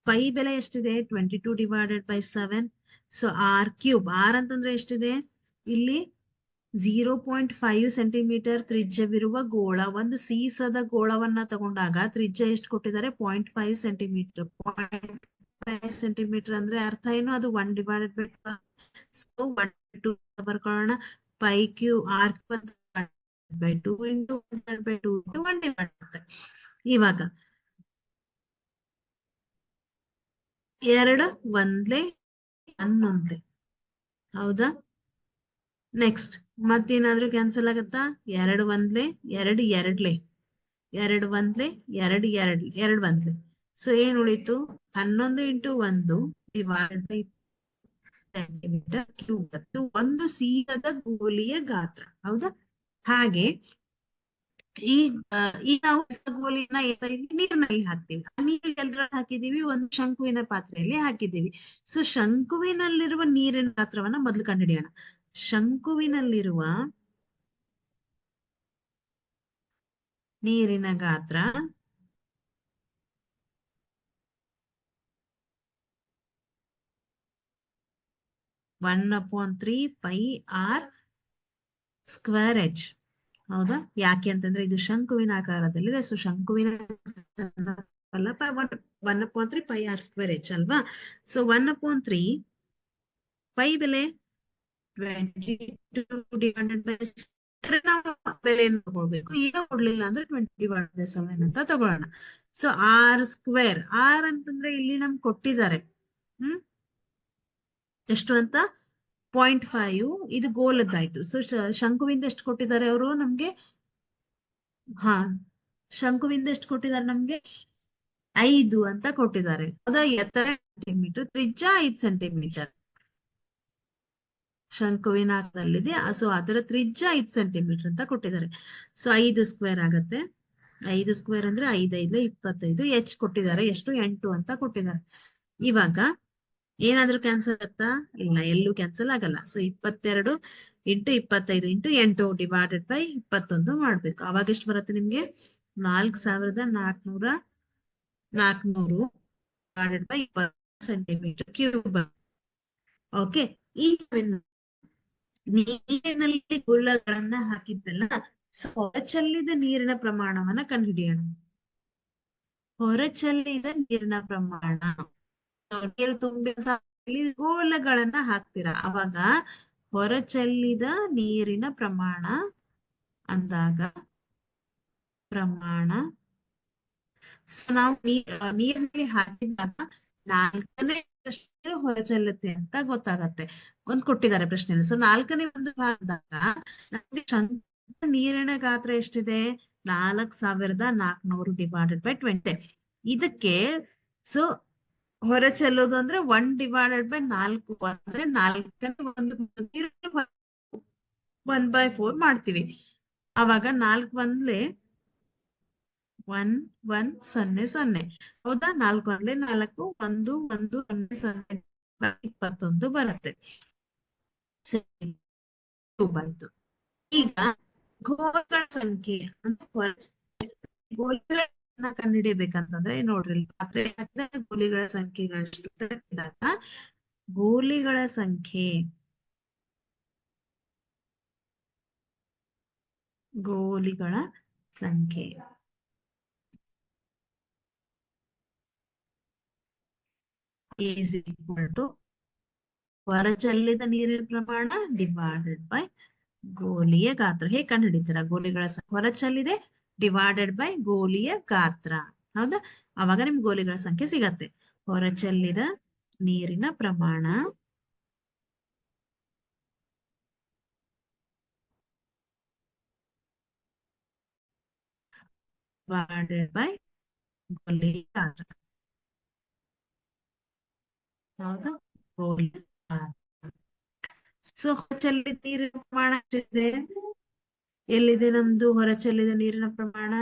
ಪೈ ಬೆಲೆ ಎಷ್ಟಿದೆ? 22/7. ಸೊ r3, ಆರ್ ಅಂತಂದ್ರೆ ಎಷ್ಟಿದೆ? ಇಲ್ಲಿ 0.5 ಸೆಂಟಿಮೀಟರ್ ತ್ರಿಜ್ಯವಿರುವ ಗೋಳ. ಒಂದು ಸೀಸದ ಗೋಳವನ್ನ ತಗೊಂಡಾಗ ತ್ರಿಜ್ಯ ಎಷ್ಟು ಕೊಟ್ಟಿದ್ದಾರೆ? 0.5 ಸೆಂಟಿಮೀಟರ್. 0.5 ಸೆಂಟಿಮೀಟರ್ ಅಂದ್ರೆ ಅರ್ಥ ಏನು? ಅದು 1/2. So 1/2 ಬರ್ಕೊಳ್ಳೋಣ. π3 r2 2 into 1/2 1 divided by ಇವಾಗ 2 ಒಂದ್ಲೆ 11 ಹೌದಾ? ನೆಕ್ಸ್ಟ್ ಮತ್ತೇನಾದ್ರೂ ಕ್ಯಾನ್ಸಲ್ ಆಗತ್ತಾ? 2 ಒಂದ್ಲೆ 2 ಎರಡ್ಲೆ 2 ಒಂದ್ಲೆ 2 ಎರಡು ಒಂದ್ಲೆ. ಸೊ ಏನ್ ಉಳಿತು? 11 into 1 divide by centimetre cube. ಅದು ಒಂದು ಸೀದದ ಗೋಲಿಯ ಗಾತ್ರ. ಹೌದಾ? ಹಾಗೆ ಈ ಈಗ ನಾವು ಗೋಲಿನ ನೀರಿನಲ್ಲಿ ಹಾಕ್ತೀವಿ. ಆ ನೀರು ಎಲ್ದ್ರಲ್ಲಿ ಹಾಕಿದೀವಿ? ಒಂದು ಶಂಕುವಿನ ಪಾತ್ರೆಯಲ್ಲಿ ಹಾಕಿದ್ದೀವಿ. ಸೊ ಶಂಕುವಿನಲ್ಲಿರುವ ನೀರಿನ ಗಾತ್ರವನ್ನ ಮೊದಲು ಕಂಡುಹಿಡಿಯೋಣ. ಶಂಕುವಿನಲ್ಲಿರುವ ನೀರಿನ ಗಾತ್ರ 1/3 ಪೈ ಆರ್ ಸ್ಕ್ವೇರ್ ಎಚ್. ಹೌದಾ? ಯಾಕೆ ಅಂತಂದ್ರೆ ಇದು ಶಂಕುವಿನ ಆಕಾರದಲ್ಲಿದೆ. ಸೊ ಶಂಕುವಿನ 1/3 ಪೈ ಆರ್ ಸ್ಕ್ವೇರ್ ಎಚ್ ಅಲ್ವಾ? ಸೊ 1/3 ಪೈ ಬೆಲೆ 22 ಡಿವೈಡೆಡ್ ಬೈ ನಾವು ಬೆಲೆಯನ್ನು ತಗೊಳ್ಬೇಕು. ಈಗ ಕೊಡ್ಲಿಲ್ಲ ಅಂದ್ರೆ 20/7 ಅಂತ ತಗೊಳ್ಳೋಣ. ಸೊ ಆರ್ ಸ್ಕ್ವೇರ್, ಆರ್ ಅಂತಂದ್ರೆ ಇಲ್ಲಿ ನಮ್ಗೆ ಕೊಟ್ಟಿದ್ದಾರೆ ಎಷ್ಟು ಅಂತ 0.5. ಇದು ಗೋಲದ್ದಾಯ್ತು. ಸೊ ಶಂಕುವಿಂದ ಎಷ್ಟು ಕೊಟ್ಟಿದ್ದಾರೆ ಅವರು ನಮ್ಗೆ? ಹಾ, ಶಂಕುವಿಂದ ಎಷ್ಟು ಕೊಟ್ಟಿದ್ದಾರೆ ನಮ್ಗೆ? 5 ಅಂತ ಕೊಟ್ಟಿದ್ದಾರೆ. ಹೌದಾ? ಎತ್ತರ ಸೆಂಟಿಮೀಟರ್, ತ್ರಿಜ್ಯ 5 ಸೆಂಟಿಮೀಟರ್ ಶಂಕುವಿನ ಆಕಾರದಲ್ಲಿದೆ. ಸೊ ಅದರ ತ್ರಿಜ್ಯ 5 ಸೆಂಟಿಮೀಟರ್ ಅಂತ ಕೊಟ್ಟಿದ್ದಾರೆ. ಸೊ 5 ಸ್ಕ್ವೇರ್ ಆಗತ್ತೆ. 5 ಸ್ಕ್ವೇರ್ ಅಂದ್ರೆ 5 25. ಎಚ್ ಕೊಟ್ಟಿದ್ದಾರೆ ಎಷ್ಟು? 8 ಅಂತ ಕೊಟ್ಟಿದ್ದಾರೆ. ಇವಾಗ ಏನಾದ್ರೂ ಕ್ಯಾನ್ಸಲ್ ಆಗತ್ತಾ? ಇಲ್ಲ, ಎಲ್ಲೂ ಕ್ಯಾನ್ಸಲ್ ಆಗಲ್ಲ. So 22 into 25 into 8 divided by 21 ಮಾಡ್ಬೇಕು. ಅವಾಗ ಎಷ್ಟು ಬರುತ್ತೆ ನಿಮ್ಗೆ? 4400 divided by 20 centimetre cube. Okay. ಈ ನೀರಿನಲ್ಲಿ ಗುಳ್ಳಗಳನ್ನ ಹಾಕಿದ್ದಲ್ಲ, ಹೊರಚಲ್ಲಿದ ನೀರಿನ ಪ್ರಮಾಣವನ್ನ ಕಂಡುಹಿಡಿಯೋಣ. ಹೊರಚಲ್ಲಿದ ನೀರಿನ ಪ್ರಮಾಣ, ನೀರು ತುಂಬಿದ ಗೋಲಗಳನ್ನ ಹಾಕ್ತೀರಾ. ಅವಾಗ ಹೊರಚಲ್ಲಿದ ನೀರಿನ ಪ್ರಮಾಣ ಅಂದಾಗ ನಾವು ನೀರಿನಲ್ಲಿ ಹಾಕಿದಾಗ 4ನೇ ಹೊರಚಲ್ಲುತ್ತೆ ಅಂತ ಗೊತ್ತಾಗತ್ತೆ. ಕೊಟ್ಟಿದ್ದಾರೆ ಪ್ರಶ್ನೆಯಲ್ಲಿ. ಸೊ 4ನೇ ಒಂದು ಭಾಗದಾಗ ನಮಗೆ ನೀರಿನ ಗಾತ್ರ ಎಷ್ಟಿದೆ? 4400 ಡಿವೈಡೆಡ್ ಬೈ 20. ಇದಕ್ಕೆ ಸೊ ಹೊರಚೆಲ್ಲೋದು ಅಂದ್ರೆ 1 ಡಿವೈಡೆಡ್ ಬೈ 4 ಅಂದ್ರೆ 1/4 ಮಾಡ್ತೀವಿ. ಅವಾಗ 4 ಒಂದ್ಲೆ 1 1 0 0. ಹೌದಾ? 4 ಒಂದ್ಲೆ 4 1 1 0 0 21 ಬರುತ್ತೆ. ಆಯ್ತು. ಈಗ ಗೋಲಗಳ ಸಂಖ್ಯೆ ಗೋಲಿಗಳನ್ನ ಕಂಡುಹಿಡಿಯಬೇಕಂತಂದ್ರೆ ನೋಡ್ರಿ, ಪಾತ್ರೆ ಹಾಕಿದಾಗ ಗೋಲಿಗಳ ಸಂಖ್ಯೆಗಳಷ್ಟು ಗೋಲಿಗಳ ಸಂಖ್ಯೆ ಈಸ್ ಈಕ್ವಲ್ ಟು ಹೊರಚಲ್ಲಿದ ನೀರಿನ ಪ್ರಮಾಣ ಡಿವೈಡೆಡ್ ಬೈ ಗೋಲಿಯ ಗಾತ್ರ. ಹೇಗೆ ಕಂಡು ಹಿಡಿತೀರಾ? ಗೋಲಿಗಳ ಹೊರಚಲ್ಲಿದೆ ಡಿವೈಡೆಡ್ ಬೈ ಗೋಲಿಯ ಗಾತ್ರ. ಹೌದಾ? ಅವಾಗ ನಿಮ್ಗೆ ಗೋಲಿಗಳ ಸಂಖ್ಯೆ ಸಿಗತ್ತೆ. ಹೊರಚಲ್ಲಿದ ನೀರಿನ ಪ್ರಮಾಣ ಡಿವೈಡೆಡ್ ಬೈ ಗೋಲಿಯ ಗಾತ್ರ. ಹೌದಾ? ಗೋಲಿಯ ಗಾತ್ರ. ಸೊ ಹೊರಚಲ್ಲಿದ ನೀರಿನ ಪ್ರಮಾಣ ಎಷ್ಟಿದೆ? ಎಲ್ಲಿದೆ ನಮ್ದು ಹೊರಚಲ್ಲಿದ ನೀರಿನ ಪ್ರಮಾಣ?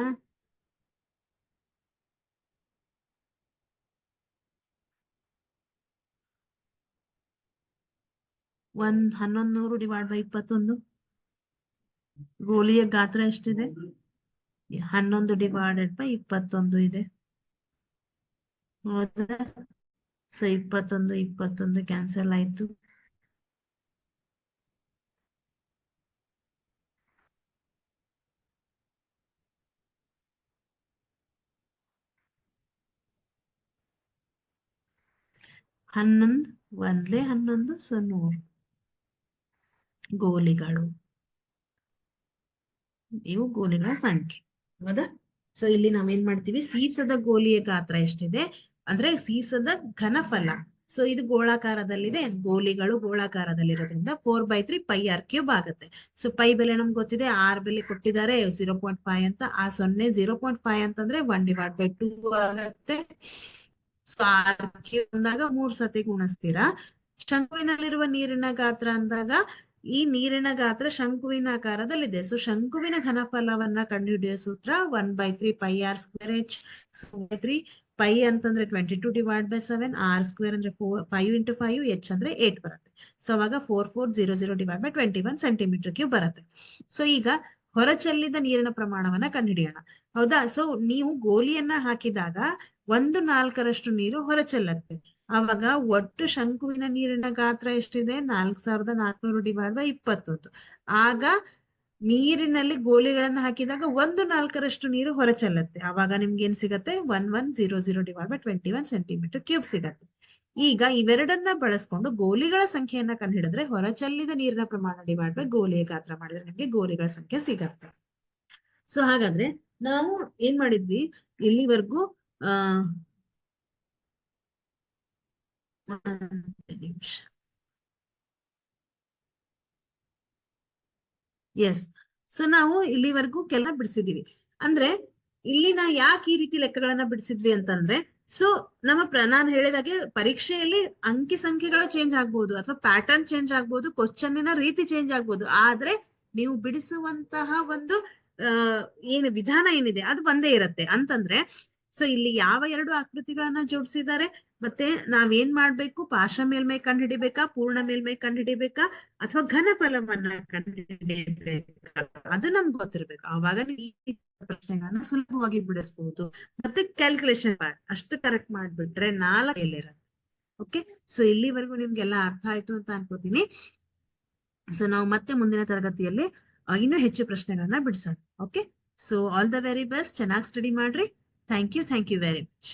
ಒಂದ್ 1100 ಡಿವೈಡ್ ಬೈ 21. ಗೋಲಿಯ ಗಾತ್ರ ಎಷ್ಟಿದೆ? 11 ಡಿವೈಡೆಡ್ ಬೈ 21 ಇದೆ. ಹೌದಾ? ಸೊ 21 ಕ್ಯಾನ್ಸಲ್ ಆಯ್ತು. ಹನ್ನೊಂದು ಒಂದ್ಲೆ 11 ಸೊ 100 ಗೋಲಿಗಳು. ಇವು ಗೋಲಿಗಳ ಸಂಖ್ಯೆ. ಹೌದಾ? ಸೊ ಇಲ್ಲಿ ನಾವೇನ್ ಮಾಡ್ತೀವಿ, ಸೀಸದ ಗೋಲಿಯ ಗಾತ್ರ ಎಷ್ಟಿದೆ ಅಂದ್ರೆ ಸೀಸದ ಘನಫಲ. ಸೊ ಇದು ಗೋಳಾಕಾರದಲ್ಲಿದೆ, ಗೋಲಿಗಳು ಗೋಳಾಕಾರದಲ್ಲಿರೋದ್ರಿಂದ 4/3 ಪೈ ಆರ್ ಕ್ಯೂಬ್ ಆಗುತ್ತೆ. ಸೊ ಪೈ ಬೆಲೆ ನಮ್ಗೆ ಗೊತ್ತಿದೆ, ಆರ್ ಬೆಲೆ ಕೊಟ್ಟಿದ್ದಾರೆ 0.5 ಅಂತ. ಆ 0.5 ಅಂತಂದ್ರೆ 1/2 ಆಗುತ್ತೆ. ಸೊ ಆರ್ ಕ್ಯೂಬ್ ಅಂದಾಗ 3 ಸತಿ ಗುಣಿಸ್ತೀರಾ. ಶಂಕುವಿನಲ್ಲಿರುವ ನೀರಿನ ಗಾತ್ರ ಅಂದಾಗ ಈ ನೀರಿನ ಗಾತ್ರ ಶಂಕುವಿನ ಆಕಾರದಲ್ಲಿದೆ. ಸೊ ಶಂಕುವಿನ ಘನಫಲವನ್ನ ಕಂಡುಹಿಡಿಯುವ ಸೂತ್ರ 1/3 pi R square h. 3 pi ಅಂತಂದ್ರೆ 22/7, ಆರ್ ಸ್ಕ್ವೇರ್ ಅಂದ್ರೆ 5 × 5, ಎಚ್ ಅಂದ್ರೆ 8 ಬರುತ್ತೆ. ಸೊ ಅವಾಗ 4400/21 ಸೆಂಟಿಮೀಟರ್ ಕ್ಯೂಬ್ ಬರುತ್ತೆ. ಸೊ ಈಗ ಹೊರಚೆಲ್ಲಿದ ನೀರಿನ ಪ್ರಮಾಣವನ್ನ ಕಂಡುಹಿಡಿಯೋಣ. ಹೌದಾ? ಸೊ ನೀವು ಗೋಲಿಯನ್ನ ಹಾಕಿದಾಗ 1/4 ನೀರು ಹೊರಚೆಲ್ಲತ್ತೆ. ಅವಾಗ ಒಟ್ಟು ಶಂಕುವಿನ ನೀರಿನ ಗಾತ್ರ ಎಷ್ಟಿದೆ? 4400/20. ಆಗ ನೀರಿನಲ್ಲಿ ಗೋಲಿಗಳನ್ನ ಹಾಕಿದಾಗ 1/4 ನೀರು ಹೊರಚೆಲ್ಲತ್ತೆ. ಅವಾಗ ನಿಮ್ಗೆ ಏನ್ ಸಿಗತ್ತೆ? 1100/21 ಸೆಂಟಿಮೀಟರ್ ಕ್ಯೂಬ್ ಸಿಗತ್ತೆ. ಈಗ ಇವೆರಡನ್ನ ಬಳಸ್ಕೊಂಡು ಗೋಲಿಗಳ ಸಂಖ್ಯೆಯನ್ನ ಕಂಡುಹಿಡಿದ್ರೆ ಹೊರಚೆಲ್ಲಿದ ನೀರಿನ ಪ್ರಮಾಣ ಡಿವೈಡ್ ಬೈ ಗೋಲಿಯ ಗಾತ್ರ ಮಾಡಿದ್ರೆ ನಿಮ್ಗೆ ಗೋಲಿಗಳ ಸಂಖ್ಯೆ ಸಿಗತ್ತೆ. ಸೊ ಹಾಗಾದ್ರೆ ನಾವು ಏನ್ ಮಾಡಿದ್ವಿ ಇಲ್ಲಿವರೆಗೂ? ನಿಮಿಷ. ಎಸ್. ಸೊ ನಾವು ಇಲ್ಲಿವರೆಗೂ ಕೆಲ ಬಿಡಿಸಿದೀವಿ. ಅಂದ್ರೆ ಇಲ್ಲಿ ನಾ ಯಾಕೆ ಈ ರೀತಿ ಲೆಕ್ಕಗಳನ್ನ ಬಿಡಿಸಿದ್ವಿ ಅಂತಂದ್ರೆ, ಸೊ ನಾನು ಹೇಳಿದಾಗೆ ಪರೀಕ್ಷೆಯಲ್ಲಿ ಅಂಕಿ ಸಂಖ್ಯೆಗಳು ಚೇಂಜ್ ಆಗ್ಬೋದು, ಅಥವಾ ಪ್ಯಾಟರ್ನ್ ಚೇಂಜ್ ಆಗ್ಬೋದು, ಕ್ವಶನ್ನಿನ ರೀತಿ ಚೇಂಜ್ ಆಗ್ಬೋದು. ಆದ್ರೆ ನೀವು ಬಿಡಿಸುವಂತಹ ಒಂದು ಏನು ವಿಧಾನ ಏನಿದೆ ಅದು ಒಂದೇ ಇರತ್ತೆ. ಅಂತಂದ್ರೆ ಸೊ ಇಲ್ಲಿ ಯಾವ 2 ಆಕೃತಿಗಳನ್ನ ಜೋಡಿಸಿದ್ದಾರೆ, ಮತ್ತೆ ನಾವೇನ್ ಮಾಡ್ಬೇಕು? ಪಾರ್ಶ್ವ ಮೇಲ್ಮೈ ಕಂಡುಹಿಡಿಬೇಕಾ, ಪೂರ್ಣ ಮೇಲ್ಮೈ ಕಂಡುಹಿಡಿಬೇಕಾ, ಅಥವಾ ಘನಫಲವನ್ನ ಕಂಡುಹಿಡಿಬೇಕಾ, ಅದು ನಮ್ಗೆ ಗೊತ್ತಿರ್ಬೇಕು. ಆವಾಗ ನೀವು ಈ ಪ್ರಶ್ನೆಗಳನ್ನ ಸುಲಭವಾಗಿ ಬಿಡಿಸಬಹುದು. ಮತ್ತೆ ಕ್ಯಾಲ್ಕುಲೇಷನ್ ಅಷ್ಟು ಕರೆಕ್ಟ್ ಮಾಡ್ಬಿಟ್ರೆ 4 ಇರುತ್ತೆ. ಓಕೆ, ಸೊ ಇಲ್ಲಿವರೆಗೂ ನಿಮ್ಗೆಲ್ಲ ಅರ್ಥ ಆಯ್ತು ಅಂತ ಅನ್ಕೋತೀನಿ. ಸೊ ನಾವು ಮತ್ತೆ ಮುಂದಿನ ತರಗತಿಯಲ್ಲಿ ಇನ್ನೂ ಹೆಚ್ಚು ಪ್ರಶ್ನೆಗಳನ್ನ ಬಿಡಿಸೋಣ. Okay, so all the very best. ಚೆನ್ನಾಗಿ ಸ್ಟಡಿ ಮಾಡ್ರಿ. Thank you very much.